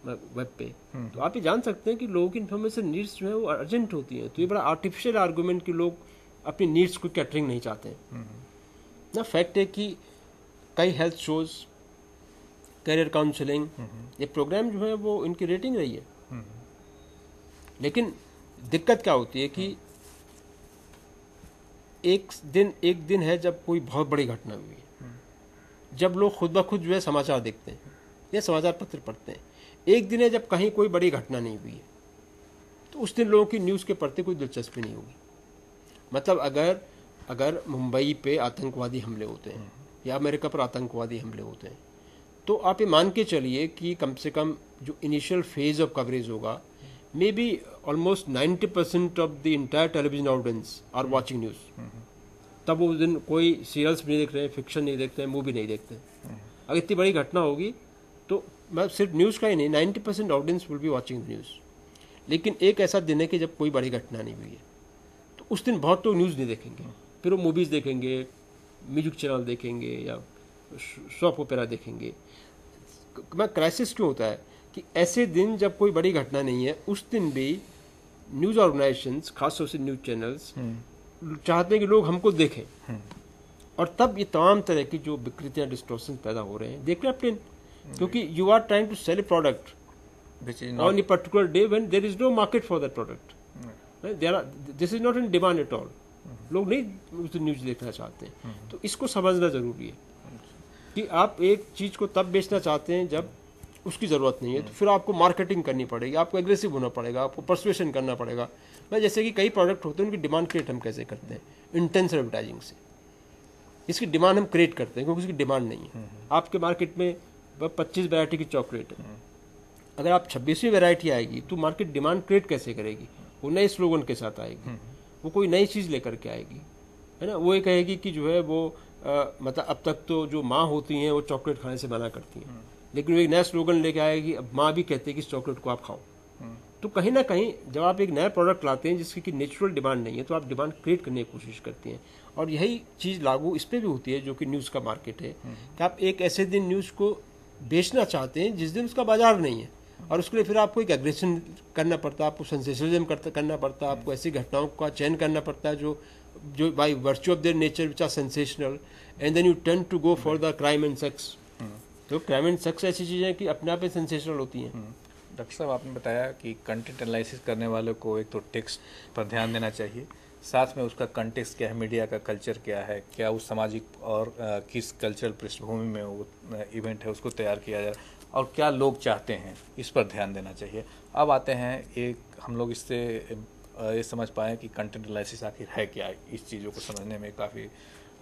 वेब पे, तो आप ये जान सकते हैं कि लोगों की इन्फॉर्मेशन नीड्स जो है वो अर्जेंट होती है। तो ये बड़ा आर्टिफिशियल आर्गूमेंट कि लोग अपनी नीड्स को कैटरिंग नहीं चाहते हैं ना। फैक्ट है कि कई हेल्थ शोज, करियर काउंसलिंग, ये प्रोग्राम जो है वो इनकी रेटिंग रही है। लेकिन दिक्कत क्या होती है कि एक दिन है जब कोई बहुत बड़ी घटना हुई है, जब लोग खुद ब खुद जो है समाचार देखते हैं या समाचार पत्र पढ़ते हैं। एक दिन है जब कहीं कोई बड़ी घटना नहीं हुई है, तो उस दिन लोगों की न्यूज़ के प्रति कोई दिलचस्पी नहीं होगी। मतलब अगर मुंबई पे आतंकवादी हमले होते हैं या अमेरिका पर आतंकवादी हमले होते हैं, तो आप ये मान के चलिए कि कम से कम जो इनिशियल फेज ऑफ कवरेज होगा, may be almost 90% of the entire television audience are watching news. तब वो दिन कोई सीरियल्स भी नहीं देख रहे हैं, फिक्शन नहीं देखते हैं, मूवी नहीं देखते हैं। अगर इतनी बड़ी घटना होगी तो मैं सिर्फ न्यूज़ का ही नहीं, 90% audience will be watching the news. लेकिन एक ऐसा दिन है कि जब कोई बड़ी घटना नहीं हुई है, तो उस दिन बहुत लोग न्यूज़ नहीं देखेंगे, फिर वो मूवीज़ देखेंगे, म्यूजिक चैनल देखेंगे या सॉप ओपेरा देखेंगे। मैं क्राइसिस क्यों होता है कि ऐसे दिन जब कोई बड़ी घटना नहीं है, उस दिन भी न्यूज़ ऑर्गेनाइजेशंस, खासतौर से न्यूज़ चैनल्स चाहते हैं कि लोग हमको देखें, और तब ये तमाम तरह की जो विकृतियाँ, डिस्टॉर्शन पैदा हो रहे हैं। देख रहे हैं अपने, क्योंकि you are trying to sell a product on a particular day when there is no market for that product. This is not in demand at all. लोग नहीं उस न्यूज़ देखना चाहते हैं। तो इसको समझना ज़रूरी है कि आप एक चीज़ को तब बेचना चाहते हैं जब उसकी ज़रूरत नहीं है, तो फिर आपको मार्केटिंग करनी पड़ेगी, आपको एग्रेसिव होना पड़ेगा, आपको परसुएशन करना पड़ेगा। मैं जैसे कि कई प्रोडक्ट होते हैं, उनकी डिमांड क्रिएट हम कैसे करते हैं? इंटेंस एडवर्टाइजिंग से। इसकी डिमांड हम क्रिएट करते हैं क्योंकि इसकी डिमांड नहीं है। आपके मार्केट में 25 वैरायटी की चॉकलेट है, अगर आप 26वीं वैरायटी आएगी तो मार्केट डिमांड क्रिएट कैसे करेगी? वो नए स्लोगन के साथ आएगी, वो कोई नई चीज़ लेकर के आएगी, है ना। वो ये कहेगी कि जो है वो मतलब अब तक तो जो माँ होती हैं वो चॉकलेट खाने से मना करती हैं, लेकिन वो एक नया स्लोगन लेके आएगी, अब माँ भी कहती है कि इस चॉकलेट को आप खाओ। तो कहीं ना कहीं जब आप एक नया प्रोडक्ट लाते हैं जिसकी कि नेचुरल डिमांड नहीं है, तो आप डिमांड क्रिएट करने की कोशिश करती हैं। और यही चीज़ लागू इस पर भी होती है जो कि न्यूज़ का मार्केट है, कि आप एक ऐसे दिन न्यूज़ को बेचना चाहते हैं जिस दिन उसका बाजार नहीं है, और उसके लिए फिर आपको एक एग्रेशन करना पड़ता है, आपको सेंसेशनलिज्म करना पड़ता है, आपको ऐसी घटनाओं का चयन करना पड़ता है जो by virtue of their nature which are sensational, and then you tend to go for the crime and sex. तो क्राइम एंड सेक्स ऐसी चीज़ें कि अपने आप में सेंसेशनल होती हैं। डॉक्टर साहब, आपने बताया कि कंटेंट एनालिसिस करने वालों को एक तो टेक्स्ट पर ध्यान देना चाहिए, साथ में उसका कंटेक्स्ट क्या है, मीडिया का कल्चर क्या है, क्या उस सामाजिक और किस कल्चरल पृष्ठभूमि में वो इवेंट है उसको तैयार किया जाए, और क्या लोग चाहते हैं, इस पर ध्यान देना चाहिए। अब आते हैं, एक हम लोग इससे ये समझ पाए कि कंटेंट एनालिसिस आखिर है क्या, इस चीज़ों को समझने में काफ़ी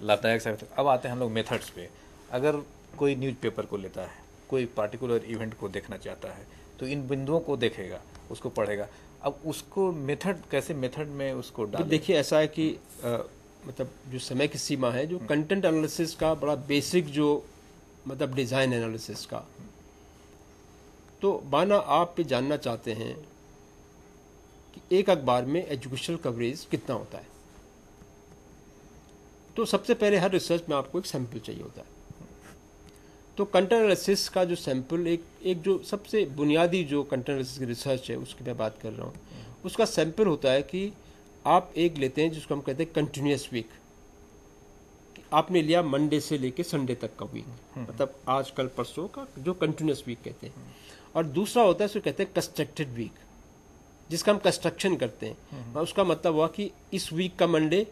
लाभदायक साबित है। अब आते हैं हम लोग मेथड्स पे। अगर कोई न्यूज़पेपर को लेता है, कोई पार्टिकुलर इवेंट को देखना चाहता है, तो इन बिंदुओं को देखेगा, उसको पढ़ेगा। अब उसको मेथड कैसे, मेथड में उसको डाल। तो देखिए ऐसा है कि मतलब जो समय की सीमा है, जो कंटेंट एनालिसिस का बड़ा बेसिक जो मतलब डिज़ाइन एनालिसिस का, तो माना आप पे जानना चाहते हैं कि एक अखबार में एजुकेशनल कवरेज कितना होता है, तो सबसे पहले हर रिसर्च में आपको एक सैंपल चाहिए होता है। तो कंटेंट एनालिसिस का जो सैंपल, एक जो सबसे बुनियादी जो कंटेंट एनालिसिस की रिसर्च है उसकी मैं बात कर रहा हूँ, उसका सैंपल होता है कि आप एक लेते हैं जिसको हम कहते हैं कंटिन्यूस वीक। आपने लिया मंडे से लेके संडे तक का वीक, मतलब आज कल परसों का जो कंटिन्यूस वीक कहते हैं। और दूसरा होता है उसको कहते हैं कंस्ट्रक्टेड वीक, जिसका हम कंस्ट्रक्शन करते हैं। उसका मतलब हुआ कि इस वीक का मंडे,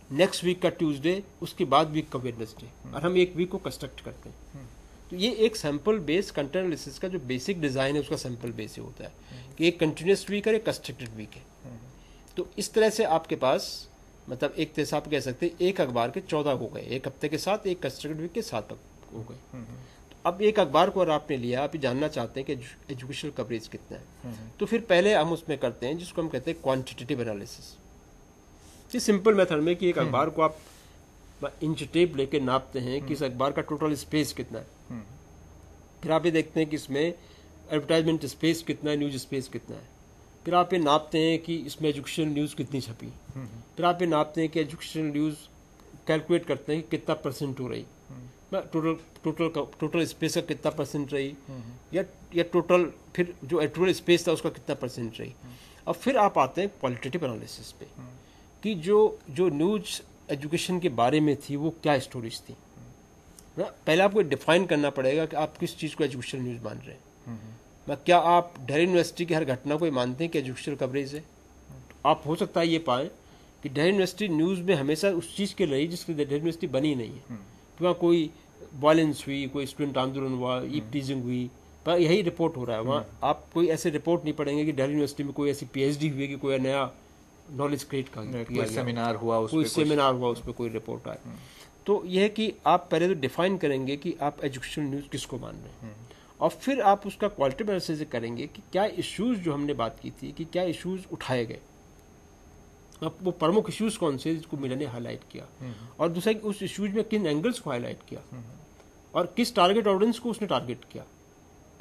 नेक्स्ट वीक का ट्यूसडे, उसके बाद वीक का वेडनेसडे, और हम एक वीक को कंस्ट्रक्ट करते हैं। तो ये एक सैंपल बेस कंटेंट एनालिसिस का जो बेसिक डिज़ाइन है उसका सैंपल बेस ही होता है कि एक कंटिन्यूस वीक है, एक कंस्ट्रक्टेड वीक है। तो इस तरह से आपके पास मतलब एक तरह से आप कह सकते हैं एक अखबार के 14 हो गए, एक हफ्ते के साथ, एक कंस्ट्रक्टेड वीक के 7 हो गए। तो अब एक अखबार को अगर आपने लिया, आप जानना चाहते हैं कि एजुकेशनल कवरेज कितना है, तो फिर पहले हम उसमें करते हैं जिसको हम कहते हैं क्वांटिटेटिव एनालिसिस। इस सिंपल मेथड में कि एक अखबार को आप इंच टेप लेके नापते हैं कि इस अखबार का टोटल स्पेस कितना है, फिर आप ये देखते हैं कि इसमें एडवर्टाइजमेंट स्पेस कितना है, न्यूज स्पेस कितना है, फिर आप ये नापते हैं कि इसमें एजुकेशनल न्यूज़ कितनी छपी, फिर आप ये नापते हैं कि एजुकेशनल न्यूज़ कैलकुलेट करते हैं कि कितना परसेंट हो रही, टोटल स्पेस का कितना परसेंट रही, या टोटल फिर जो एडिटोरियल स्पेस था उसका कितना परसेंट रही। और फिर आप आते हैं क्वालिटेटिव एनालिसिस पे कि जो न्यूज एजुकेशन के बारे में थी वो क्या स्टोरीज थी। पहले आपको डिफाइन करना पड़ेगा कि आप किस चीज़ को एजुकेशनल न्यूज़ मान रहे हैं। क्या आप दिल्ली यूनिवर्सिटी की हर घटना को मानते हैं कि एजुकेशनल कवरेज है? तो आप हो सकता है ये पाएँ कि दिल्ली यूनिवर्सिटी न्यूज़ में हमेशा उस चीज़ के रही जिसकी दिल्ली यूनिवर्सिटी बनी नहीं है, कि वहाँ कोई वायलेंस हुई, कोई स्टूडेंट आंदोलन हुआ, ईप टीजिंग हुई, पर यही रिपोर्ट हो रहा है। वहाँ आप कोई ऐसे रिपोर्ट नहीं पढ़ेंगे कि दिल्ली यूनिवर्सिटी में कोई ऐसी PhD हुई कि कोई नया नॉलेज क्रिएट कर कोई सेमिनार हुआ, उस पर कोई रिपोर्ट आए। तो यह है कि आप पहले तो डिफाइन करेंगे कि आप एजुकेशनल न्यूज़ किसको मान रहे हैं, और फिर आप उसका क्वालिटेटिव एनालिसिस करेंगे कि क्या इश्यूज जो हमने बात की थी कि क्या इश्यूज उठाए गए, अब वो प्रमुख इश्यूज कौन से जिसको मीडिया ने हाईलाइट किया, और दूसरा कि उस इश्यूज में किन एंगल्स को हाईलाइट किया और किस टारगेट ऑडियंस को उसने टारगेट किया।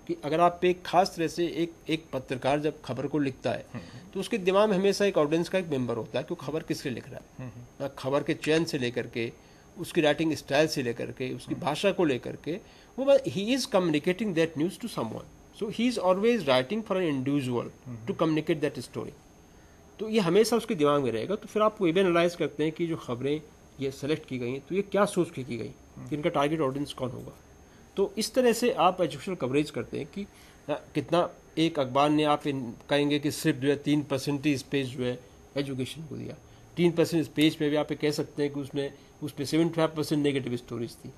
कि अगर आप एक खास तरह से एक पत्रकार जब खबर को लिखता है तो उसके दिमाग में हमेशा एक ऑडियंस का एक मेंबर होता है कि वो खबर किसके लिख रहा है, खबर के चयन से लेकर के, उसकी राइटिंग स्टाइल से लेकर के, उसकी भाषा को लेकर के, वो he is communicating that news to someone, so he is always writing for an individual to communicate that story. तो ये हमेशा उसके दिमाग में रहेगा। तो फिर आप वो भी एनालाइज करते हैं कि जो खबरें ये सेलेक्ट की गई तो ये क्या सोच के की गई, कि इनका टारगेट ऑडियंस कौन होगा। तो इस तरह से आप एजुकेशनल कवरेज करते हैं कि कितना एक अखबार ने आप कहेंगे कि सिर्फ जो है 3% ही स्पेस जो है एजुकेशन को दिया। 3% स्पेस पे भी आप कह सकते हैं कि उसमें 75% नेगेटिव स्टोरीज थी,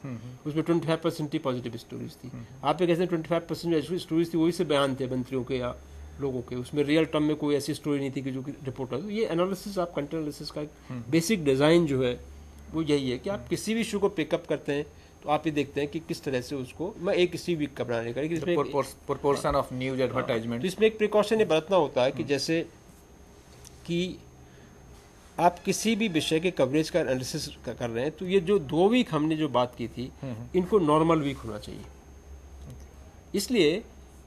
उसमें 25% ही पॉजिटिव स्टोरीज थी। आप कहते हैं 25% जो स्टोरीज थी वही से बयान थे मंत्रियों के या लोगों के, उसमें रियल टर्म में कोई ऐसी स्टोरी नहीं थी कि जो कि रिपोर्टर। तो ये एनालिसिस, आप कंटेंट एनालिसिस का एक बेसिक डिज़ाइन जो है वो यही है कि आप किसी भी इशू को पिकअप करते हैं तो आप ये देखते हैं कि किस तरह से उसको मैं एक किसी वीक का बनाने का प्रोपोर्शन ऑफ न्यूज एडवर्टाइजमेंट। तो इसमें एक प्रिकॉशन ये बरतना होता है कि जैसे कि आप किसी भी विषय के कवरेज का एनालिसिस कर रहे हैं तो ये जो 2 वीक हमने जो बात की थी इनको नॉर्मल वीक होना चाहिए। इसलिए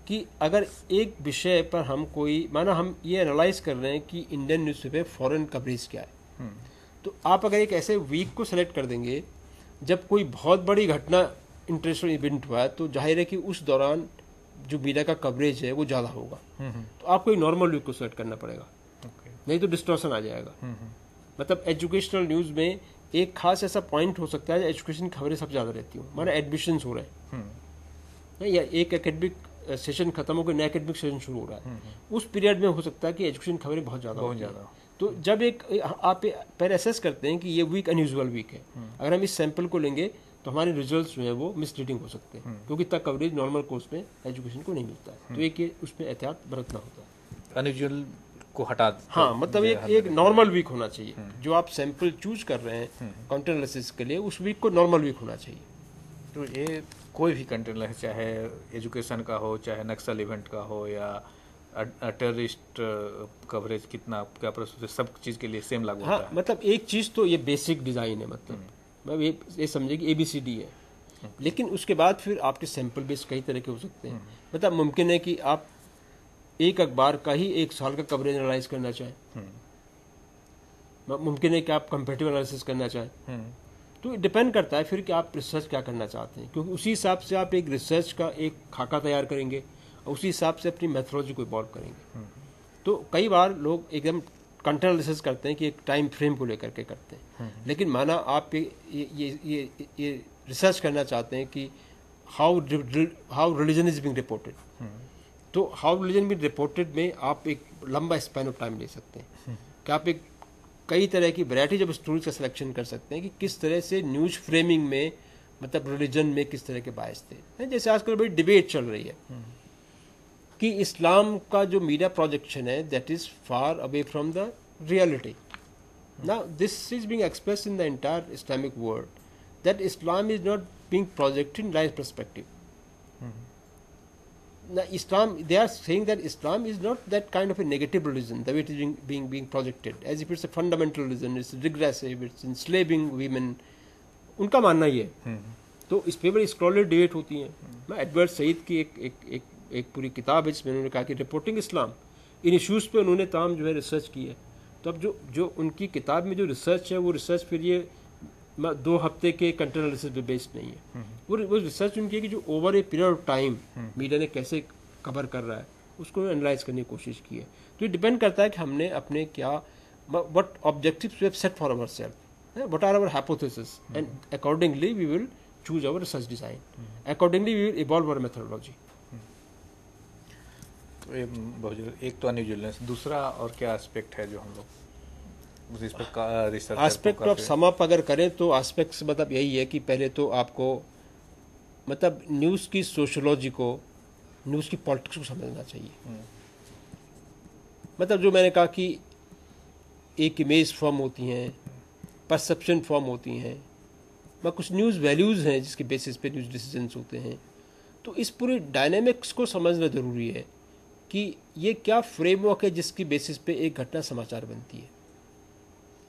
कि अगर एक विषय पर हम कोई माना हम ये एनालाइज कर रहे हैं कि इंडियन न्यूज़पेपर फॉरेन कवरेज क्या है, तो आप अगर एक ऐसे वीक को सेलेक्ट कर देंगे जब कोई बहुत बड़ी घटना इंटरेस्टिंग इवेंट हुआ है तो जाहिर है कि उस दौरान जो मीडिया का कवरेज है वो ज़्यादा होगा। तो आपको एक नॉर्मल वीक को सेलेक्ट करना पड़ेगा, नहीं तो डिस्टॉर्शन आ जाएगा। मतलब एजुकेशनल न्यूज़ में एक खास ऐसा पॉइंट हो सकता है एजुकेशन खबरें सब ज़्यादा रहती हूँ, माना एडमिशन्स हो रहे हैं या एक एकेडमिक सेशन खत्म हो गया, नया एकेडमिक सेशन शुरू हो रहा है, उस पीरियड में हो सकता है कि एजुकेशन खबरें बहुत ज़्यादा। तो जब एक आप पहले असेस करते हैं कि ये वीक अनयूजुअल वीक है, अगर हम इस सैंपल को लेंगे तो हमारे रिजल्ट्स जो है वो मिसलीडिंग हो सकते हैं क्योंकि इतना कवरेज नॉर्मल कोर्स में एजुकेशन को नहीं मिलता है। तो एक ये उसमें एहतियात बरतना होता है, अनयूजुअल को हटा। हाँ, मतलब एक नॉर्मल वीक होना चाहिए। जो आप सैंपल चूज कर रहे हैं कंटेंट एनालिसिस के लिए उस वीक को नॉर्मल वीक होना चाहिए। तो ये कोई भी कंटेंट है, चाहे एजुकेशन का हो, चाहे नक्सल इवेंट का हो या टेररिस्ट कवरेज, कितना क्या प्रोसेस, सब चीज़ के लिए सेम लागू होता है। मतलब एक चीज़ तो ये बेसिक डिज़ाइन है, मतलब ये समझे कि ABCD है, लेकिन उसके बाद फिर आपके सैंपल बेस कई तरह के हो सकते हैं। मतलब मुमकिन है कि आप एक अखबार का ही 1 साल का कवरेज एनालाइज करना चाहें, मुमकिन है कि आप कंपेरेटिव एनालिसिस करना चाहें। तो डिपेंड करता है फिर कि आप रिसर्च क्या करना चाहते हैं, क्योंकि उसी हिसाब से आप एक रिसर्च का एक खाका तैयार करेंगे और उसी हिसाब से अपनी मेथोडोलॉजी को इवॉल्व करेंगे। तो कई बार लोग एकदम कंटेंट एनालिसिस करते हैं कि एक टाइम फ्रेम को लेकर के करते हैं, लेकिन माना आप ये रिसर्च करना चाहते हैं कि how religion is being reported, तो हाउ रिलीजन बिंग रिपोर्टेड में आप एक लंबा स्पैन ऑफ टाइम ले सकते हैं कि आप एक कई तरह की वैरायटी ऑफ स्टोरीज का सिलेक्शन कर सकते हैं कि किस तरह से न्यूज फ्रेमिंग में, मतलब रिलीजन में किस तरह के बायस थे। जैसे आजकल बड़ी डिबेट चल रही है कि इस्लाम का जो मीडिया प्रोजेक्शन है that is far away from the reality. Now this is being expressed in the entire Islamic world that Islam is not being projected in right perspective. Now, Islam, they are saying that Islam is not that kind of a negative religion, the way it is being projected, as if it's a fundamental religion, it's regressive, it's enslaving women. उनका मानना ये है। तो इस पे बड़ी scholar debate होती है। मैं एडवर्ड सईद की एक पूरी किताब है जिसमें उन्होंने कहा कि रिपोर्टिंग इस्लाम, इन इश्यूज़ पे उन्होंने तमाम जो है रिसर्च की है। तो अब जो उनकी किताब में जो रिसर्च है वो रिसर्च फिर ये 2 हफ्ते के कंटेंट एनालिसिस पे बेस्ड नहीं है, वो रिसर्च उनकी है कि जो over a period of time media ने कैसे कवर कर रहा है उसको एनालाइज करने की कोशिश की है। तो ये डिपेंड करता है कि हमने अपने क्या what objectives we have set for ourselves, what are our hypothesis, and accordingly we will choose our research design, accordingly we will evolve our methodology. तो एक तो अनयूजुअलनेस, दूसरा और क्या एस्पेक्ट है जो हम लोग एस्पेक्ट ऑफ सम अप अगर करें तो एस्पेक्ट्स मतलब यही है कि पहले तो आपको मतलब न्यूज़ की सोशोलॉजी को, न्यूज़ की पॉलिटिक्स को समझना चाहिए। मतलब जो मैंने कहा कि एक इमेज फॉर्म होती हैं, परसेप्शन फॉर्म होती हैं, मैं कुछ न्यूज़ वैल्यूज़ हैं जिसके बेसिस पे न्यूज़ डिसीजंस होते हैं। तो इस पूरे डायनेमिक्स को समझना ज़रूरी है कि ये क्या फ्रेमवर्क है जिसकी बेसिस पे एक घटना समाचार बनती है,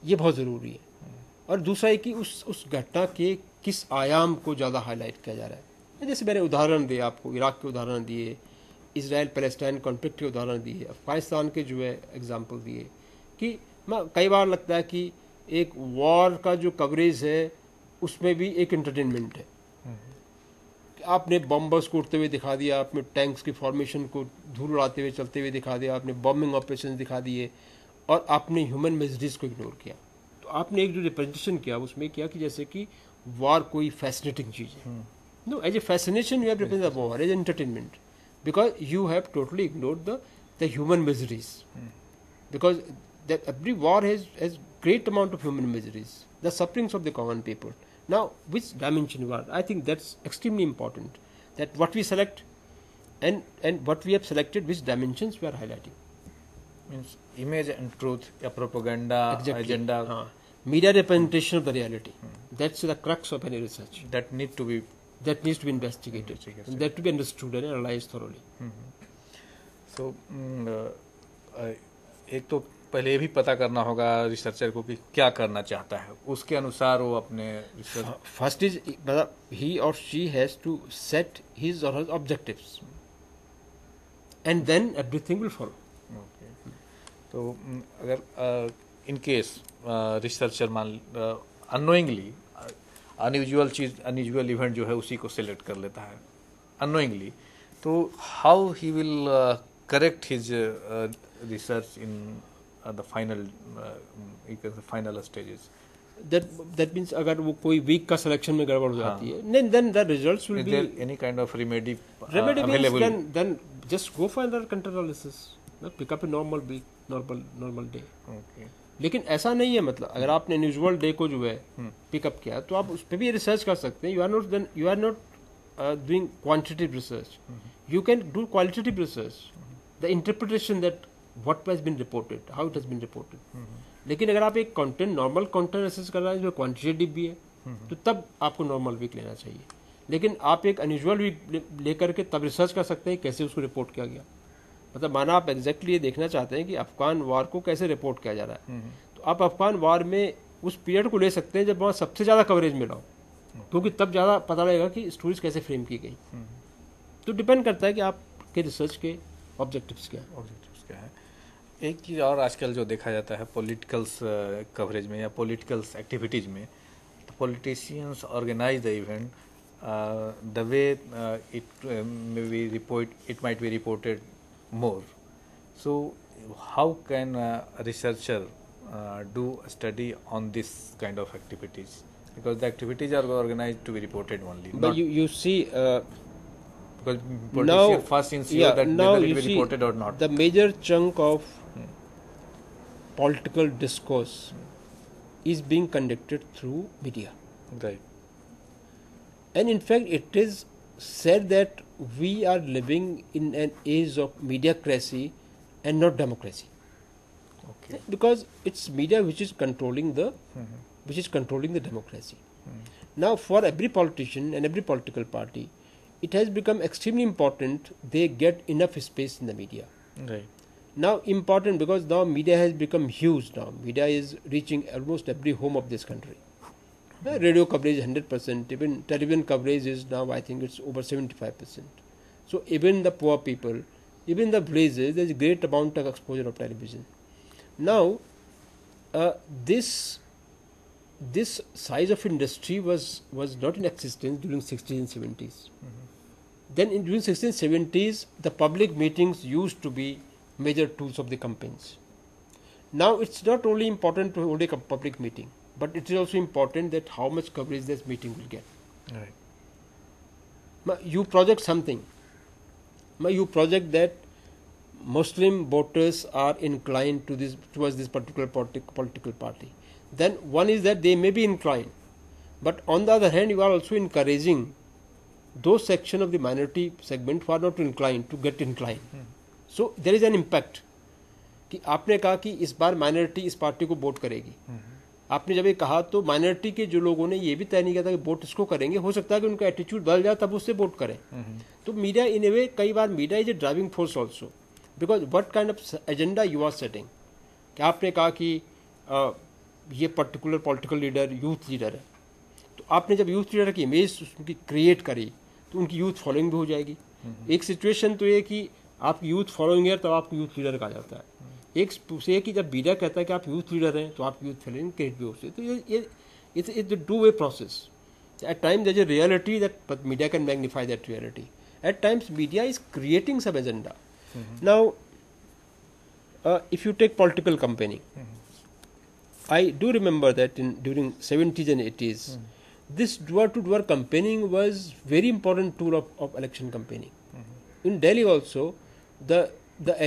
ये बहुत ज़रूरी है। और दूसरा है कि उस घटना के किस आयाम को ज़्यादा हाईलाइट किया जा रहा है, जैसे मैंने उदाहरण दिए आपको, इराक के उदाहरण दिए, इसराइल पैलेस्टाइन कॉन्फ्लिक्ट के उदाहरण दिए, अफगानिस्तान के जो है एग्जाम्पल दिए, कि कई बार लगता है कि एक वॉर का जो कवरेज है उसमें भी एक एंटरटेनमेंट है। आपने बॉम्बर्स को उड़ते हुए दिखा दिया, आपने टैंक्स की फॉर्मेशन को धूल उड़ाते हुए चलते हुए दिखा दिया, आपने बॉम्बिंग ऑपरेशन दिखा दिए, और आपने ह्यूमन मिजरीज को इग्नोर किया। तो आपने एक जो रिप्रेजेंटेशन किया उसमें किया कि जैसे कि वॉर कोई फैसिनेटिंग चीज़ है। No, as a fascination you have represent the war as entertainment, because you have totally ignored the human miseries, because that every war has great amount of human miseries, the sufferings of the common people. Now, which dimension you are? I think that's extremely important. That what we select and what we have selected, which dimensions we are highlighting. Means image and truth, या propaganda, agenda. Media representation of the reality. That's the crux of any research. That needs to be investigated. And that to be understood and analyzed thoroughly. So, एक तो पहले ये भी पता करना होगा researcher को कि क्या करना चाहता है, उसके अनुसार वो अपने research. First is he or she has to set his or her objectives and then everything will follow. तो अगर इन केस रिसर्चर मान अनोइंगली अनयूजुअल इवेंट जो है उसी को सिलेक्ट कर लेता है अनोइंगली, तो how he will correct his research in the final you can say final stages? That means अगर वो कोई वीक का सिलेक्शन में गड़बड़ हो जाती है, then the results will be any kind of remedy available. Then just go for another content analysis, pick up a normal week, normal day. Okay. लेकिन ऐसा नहीं है, मतलब अगर आपने यूजुअल डे को जो है पिकअप किया तो आप उस पर भी रिसर्च कर सकते हैं। You are not doing quantitative research, you can do qualitative research, the interpretation that what has been reported, how it has been reported. लेकिन अगर आप एक कंटेंट नॉर्मल कंटेंट रिसर्च कर रहे हैं जो क्वांटिटेटिव भी है, तो तब आपको नॉर्मल वीक लेना चाहिए। लेकिन आप एक अनयूजुअल वीक लेकर के तब रिसर्च कर सकते हैं कैसे उसको रिपोर्ट किया गया। मतलब माना आप एग्जैक्टली ये देखना चाहते हैं कि अफगान वार को कैसे रिपोर्ट किया जा रहा है, तो आप अफगान वार में उस पीरियड को ले सकते हैं जब वहाँ सबसे ज़्यादा कवरेज मिला हो, क्योंकि तब ज़्यादा पता लगेगा कि स्टोरीज कैसे फ्रेम की गई। तो डिपेंड करता है कि आपके रिसर्च के ऑब्जेक्टिव्स क्या है। एक चीज़ और आजकल जो देखा जाता है पॉलिटिकल्स कवरेज में या पॉलिटिकल्स एक्टिविटीज़ में, politicians organise the event the way it might be reported more. So how can researcher do a study on this kind of activities, because the activities are organized to be reported only. But you see, because politicians first ensure that whether it be reported or not. The major chunk of political discourse is being conducted through media. Right. And in fact, it is said that we are living in an age of mediacracy and not democracy. Okay. Because it's media which is controlling the democracy. Now, for every politician and every political party, it has become extremely important they get enough space in the media. Right. Now, important because now media has become huge. Now, media is reaching almost every home of this country. Radio coverage 100%. Even television coverage is now, I think it's over 75%. So, even the poor people, even the villages, there is a great amount of exposure of television. Now, this size of industry was not in existence during 60s and 70s. Then during 60s and 70s, the public meetings used to be major tools of the campaigns. Now, it's not only important to hold a public meeting, but it is also important that how much coverage this meeting will get. Right. You project something. You project that Muslim voters are inclined towards this particular political party. Then one is that they may be inclined, but on the other hand, you are also encouraging those section of the minority segment who are not inclined to get inclined. So there is an impact. कि आपने कहा कि इस बार minority इस party को vote करेगी, आपने जब ये कहा तो माइनॉरिटी के जो लोगों ने ये भी तय नहीं किया था कि वोट इसको करेंगे, हो सकता है कि उनका एटीट्यूड बदल जाए तब उससे वोट करें। तो मीडिया इन ए वे, कई बार media is a driving force also, because what kind of agenda you are setting. कि आपने कहा कि ये particular political leader youth leader है, तो आपने जब यूथ लीडर की इमेज उनकी क्रिएट करी तो उनकी यूथ फॉलोइंग भी हो जाएगी। एक सिचुएशन तो ये कि आपकी यूथ फॉलोइंग है तो आपको यूथ लीडर कहा जाता है। एक से कि जब मीडिया कहता है कि आप यूथ लीडर हैं तो आप यूथ फॉलोइंग क्रिएट भी होते हैं। तो ये it's a two way process. At times there's a reality that but media can magnify that reality. At times media is creating some agenda. Now, if you take political campaigning, I do remember that during 70s and 80s, this door-to-door campaigning was very important tool of election campaigning. In Delhi also, the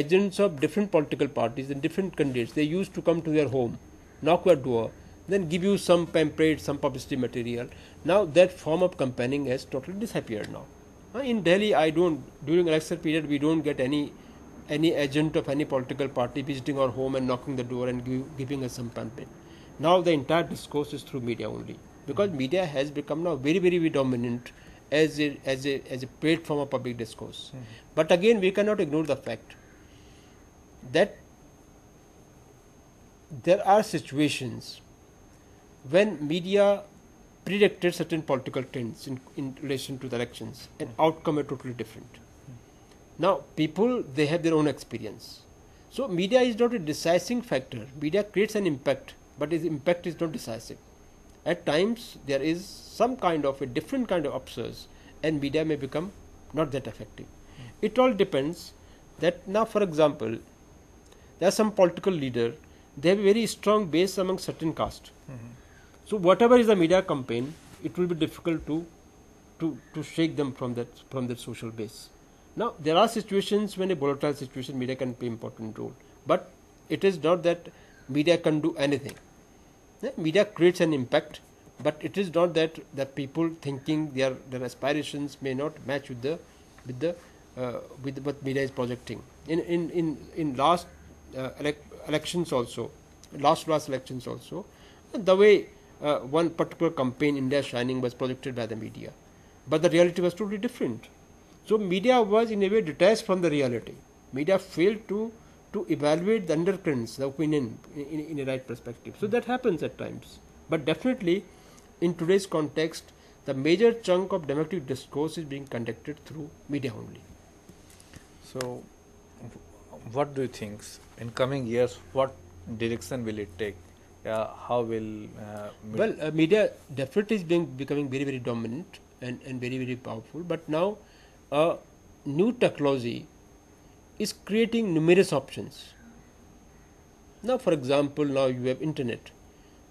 agents of different political parties and different candidates, they used to come to your home, knock your door, then give you some pamphlet, some publicity material. Now that form of campaigning has totally disappeared now. In Delhi, during election period, we don't get any agent of any political party visiting our home and knocking the door and giving us some pamphlet. Now the entire discourse is through media only, because media has become now very, very, very dominant as a platform of public discourse. But again, we cannot ignore the fact that there are situations when media predicted certain political trends in relation to the elections, and outcome are totally different. Now people, they have their own experience, so media is not a decisive factor. Media creates an impact, but its impact is not decisive. At times there is some kind of a different kind of upsurge and media may become not that effective. It all depends that now, for example, there are some political leader, they have a very strong base among certain caste. So whatever is the media campaign, it will be difficult to shake them from that social base. Now there are situations when a volatile situation, media can play important role, but it is not that media can do anything. Media creates an impact, but it is not that people thinking their aspirations may not match with what media is projecting. In last elections also, last elections also, the way one particular campaign, India Shining, was projected by the media, but the reality was totally different. So media was in a way detached from the reality. Media failed to evaluate the undercurrents, the opinion in a right perspective. So that happens at times. But definitely, in today's context, the major chunk of democratic discourse is being conducted through media only. So, what do you think in coming years? What direction will it take? How will media definitely is becoming very, very dominant and very, very powerful. But now new technology is creating numerous options. Now, for example, now you have internet,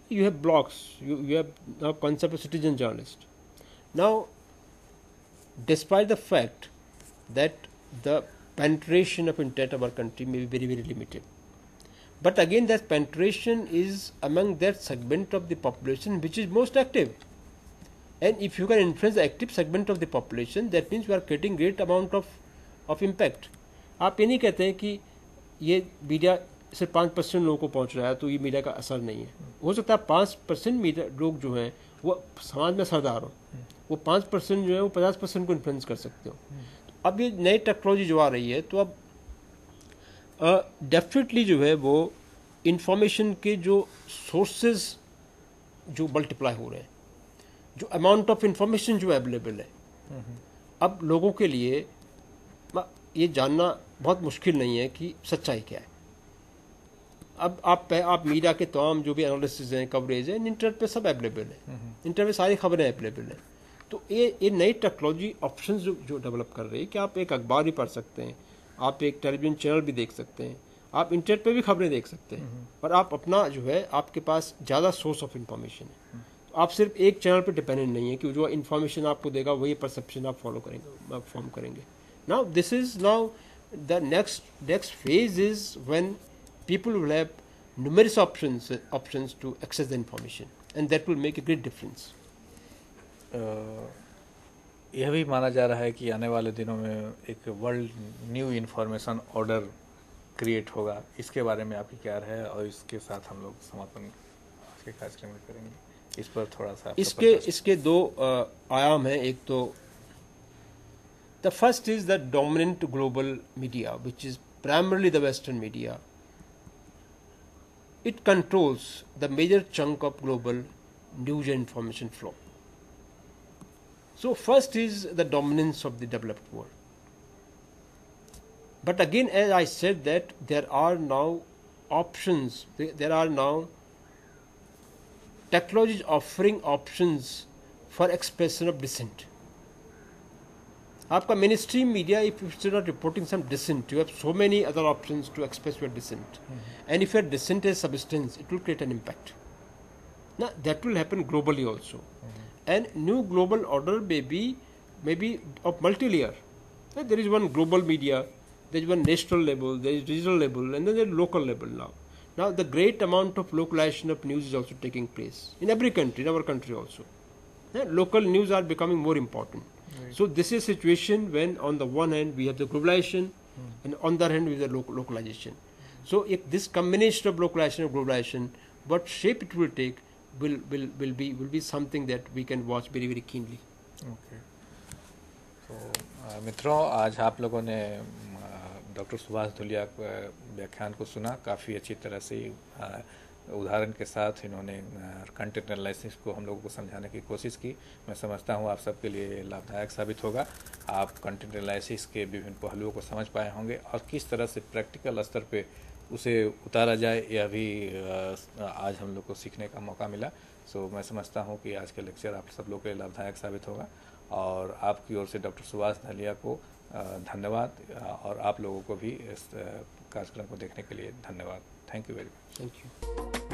you have blogs, you have now concept of citizen journalist. Now, despite the fact that the penetration of internet of our country may be very, very limited, but again that penetration is among that segment of the population which is most active. And if you can influence the active segment of the population, that means you are creating great amount of impact. आप ये नहीं कहते हैं कि ये media सिर्फ 5% लोगों को पहुंच रहा है तो ये मीडिया का असर नहीं है. हो सकता है 5% मीडिया लोग जो हैं वो समाज में असरदार हो, वो 5% जो है वो 50% को इन्फ्लुएंस कर सकते हो. अब ये नई टेक्नोलॉजी जो आ रही है, तो अब डेफिनेटली जो है वो इंफॉर्मेशन के जो सोर्सेज जो मल्टीप्लाई हो रहे हैं, जो अमाउंट ऑफ इंफॉर्मेशन जो अवेलेबल है, अब लोगों के लिए ये जानना बहुत मुश्किल नहीं है कि सच्चाई क्या है. अब आप मीडिया के तमाम जो भी एनालिसिस हैं, कवरेज है, इंटरनेट पे सब अवेलेबल है. इंटरनेट पे सारी खबरें अवेलेबल हैं. तो ये नई टेक्नोलॉजी ऑप्शन जो डेवलप कर रही है कि आप एक अखबार भी पढ़ सकते हैं, आप एक टेलीविजन चैनल भी देख सकते हैं, आप इंटरनेट पे भी खबरें देख सकते हैं, और आप अपना जो है आपके पास ज़्यादा सोर्स ऑफ इंफॉर्मेशन है. तो आप सिर्फ एक चैनल पे डिपेंडेंट नहीं है कि जो इन्फॉर्मेशन आपको देगा वही परसेप्शन आप फॉलो करेंगे, आप फॉर्म करेंगे. Now this is now the next phase is when people will have numerous options to access the information, and that will make a great difference. यह भी माना जा रहा है कि आने वाले दिनों में एक world new information order create होगा. इसके बारे में आपकी क्या राय है, और इसके साथ हम लोग समापन के कार्यक्रम में करेंगे. इस पर थोड़ा सा इसके दो आयाम हैं. एक तो the first is the dominant global media which is primarily the western media. It controls the major chunk of global news and information flow. So first is the dominance of the developed world. But again, as I said, that there are now options, there are now technologies offering options for expression of dissent. आपका mainstream media, if it's not reporting some dissent, you have so many other options to express your dissent. And if your dissent has substance, it will create an impact. Now that will happen globally also. And new global order may be of multi-layer. There is one global media, there is one national level, there is regional level, and then there is local level now. Now the great amount of localization of news is also taking place in every country, in our country also. Local news are becoming more important. Right. So this is a situation when on the one hand we have the globalization and on the other hand we have the localization. So if this combination of localization and globalization, what shape it will take will be something that we can watch very very keenly. Okay. तो मित्रों, आज आप लोगों ने doctor Subhash Dhulia व्याख्यान को सुना। काफ़ी अच्छी तरह से उदाहरण के साथ इन्होंने कंटेंट एनालिसिस को हम लोगों को समझाने की कोशिश की। मैं समझता हूँ आप सबके लिए लाभदायक साबित होगा। आप कंटेंट एनालिसिस के विभिन्न पहलुओं को समझ पाए होंगे और किस तरह से प्रैक्टिकल स्तर पे उसे उतारा जाए, यह भी आज हम लोग को सीखने का मौका मिला। सो मैं समझता हूँ कि आज का लेक्चर आप सब लोग के लिए लाभदायक साबित होगा और आपकी ओर से डॉक्टर सुभाष धुलिया को धन्यवाद और आप लोगों को भी इस कार्यक्रम को देखने के लिए धन्यवाद। Thank you very much. Thank you.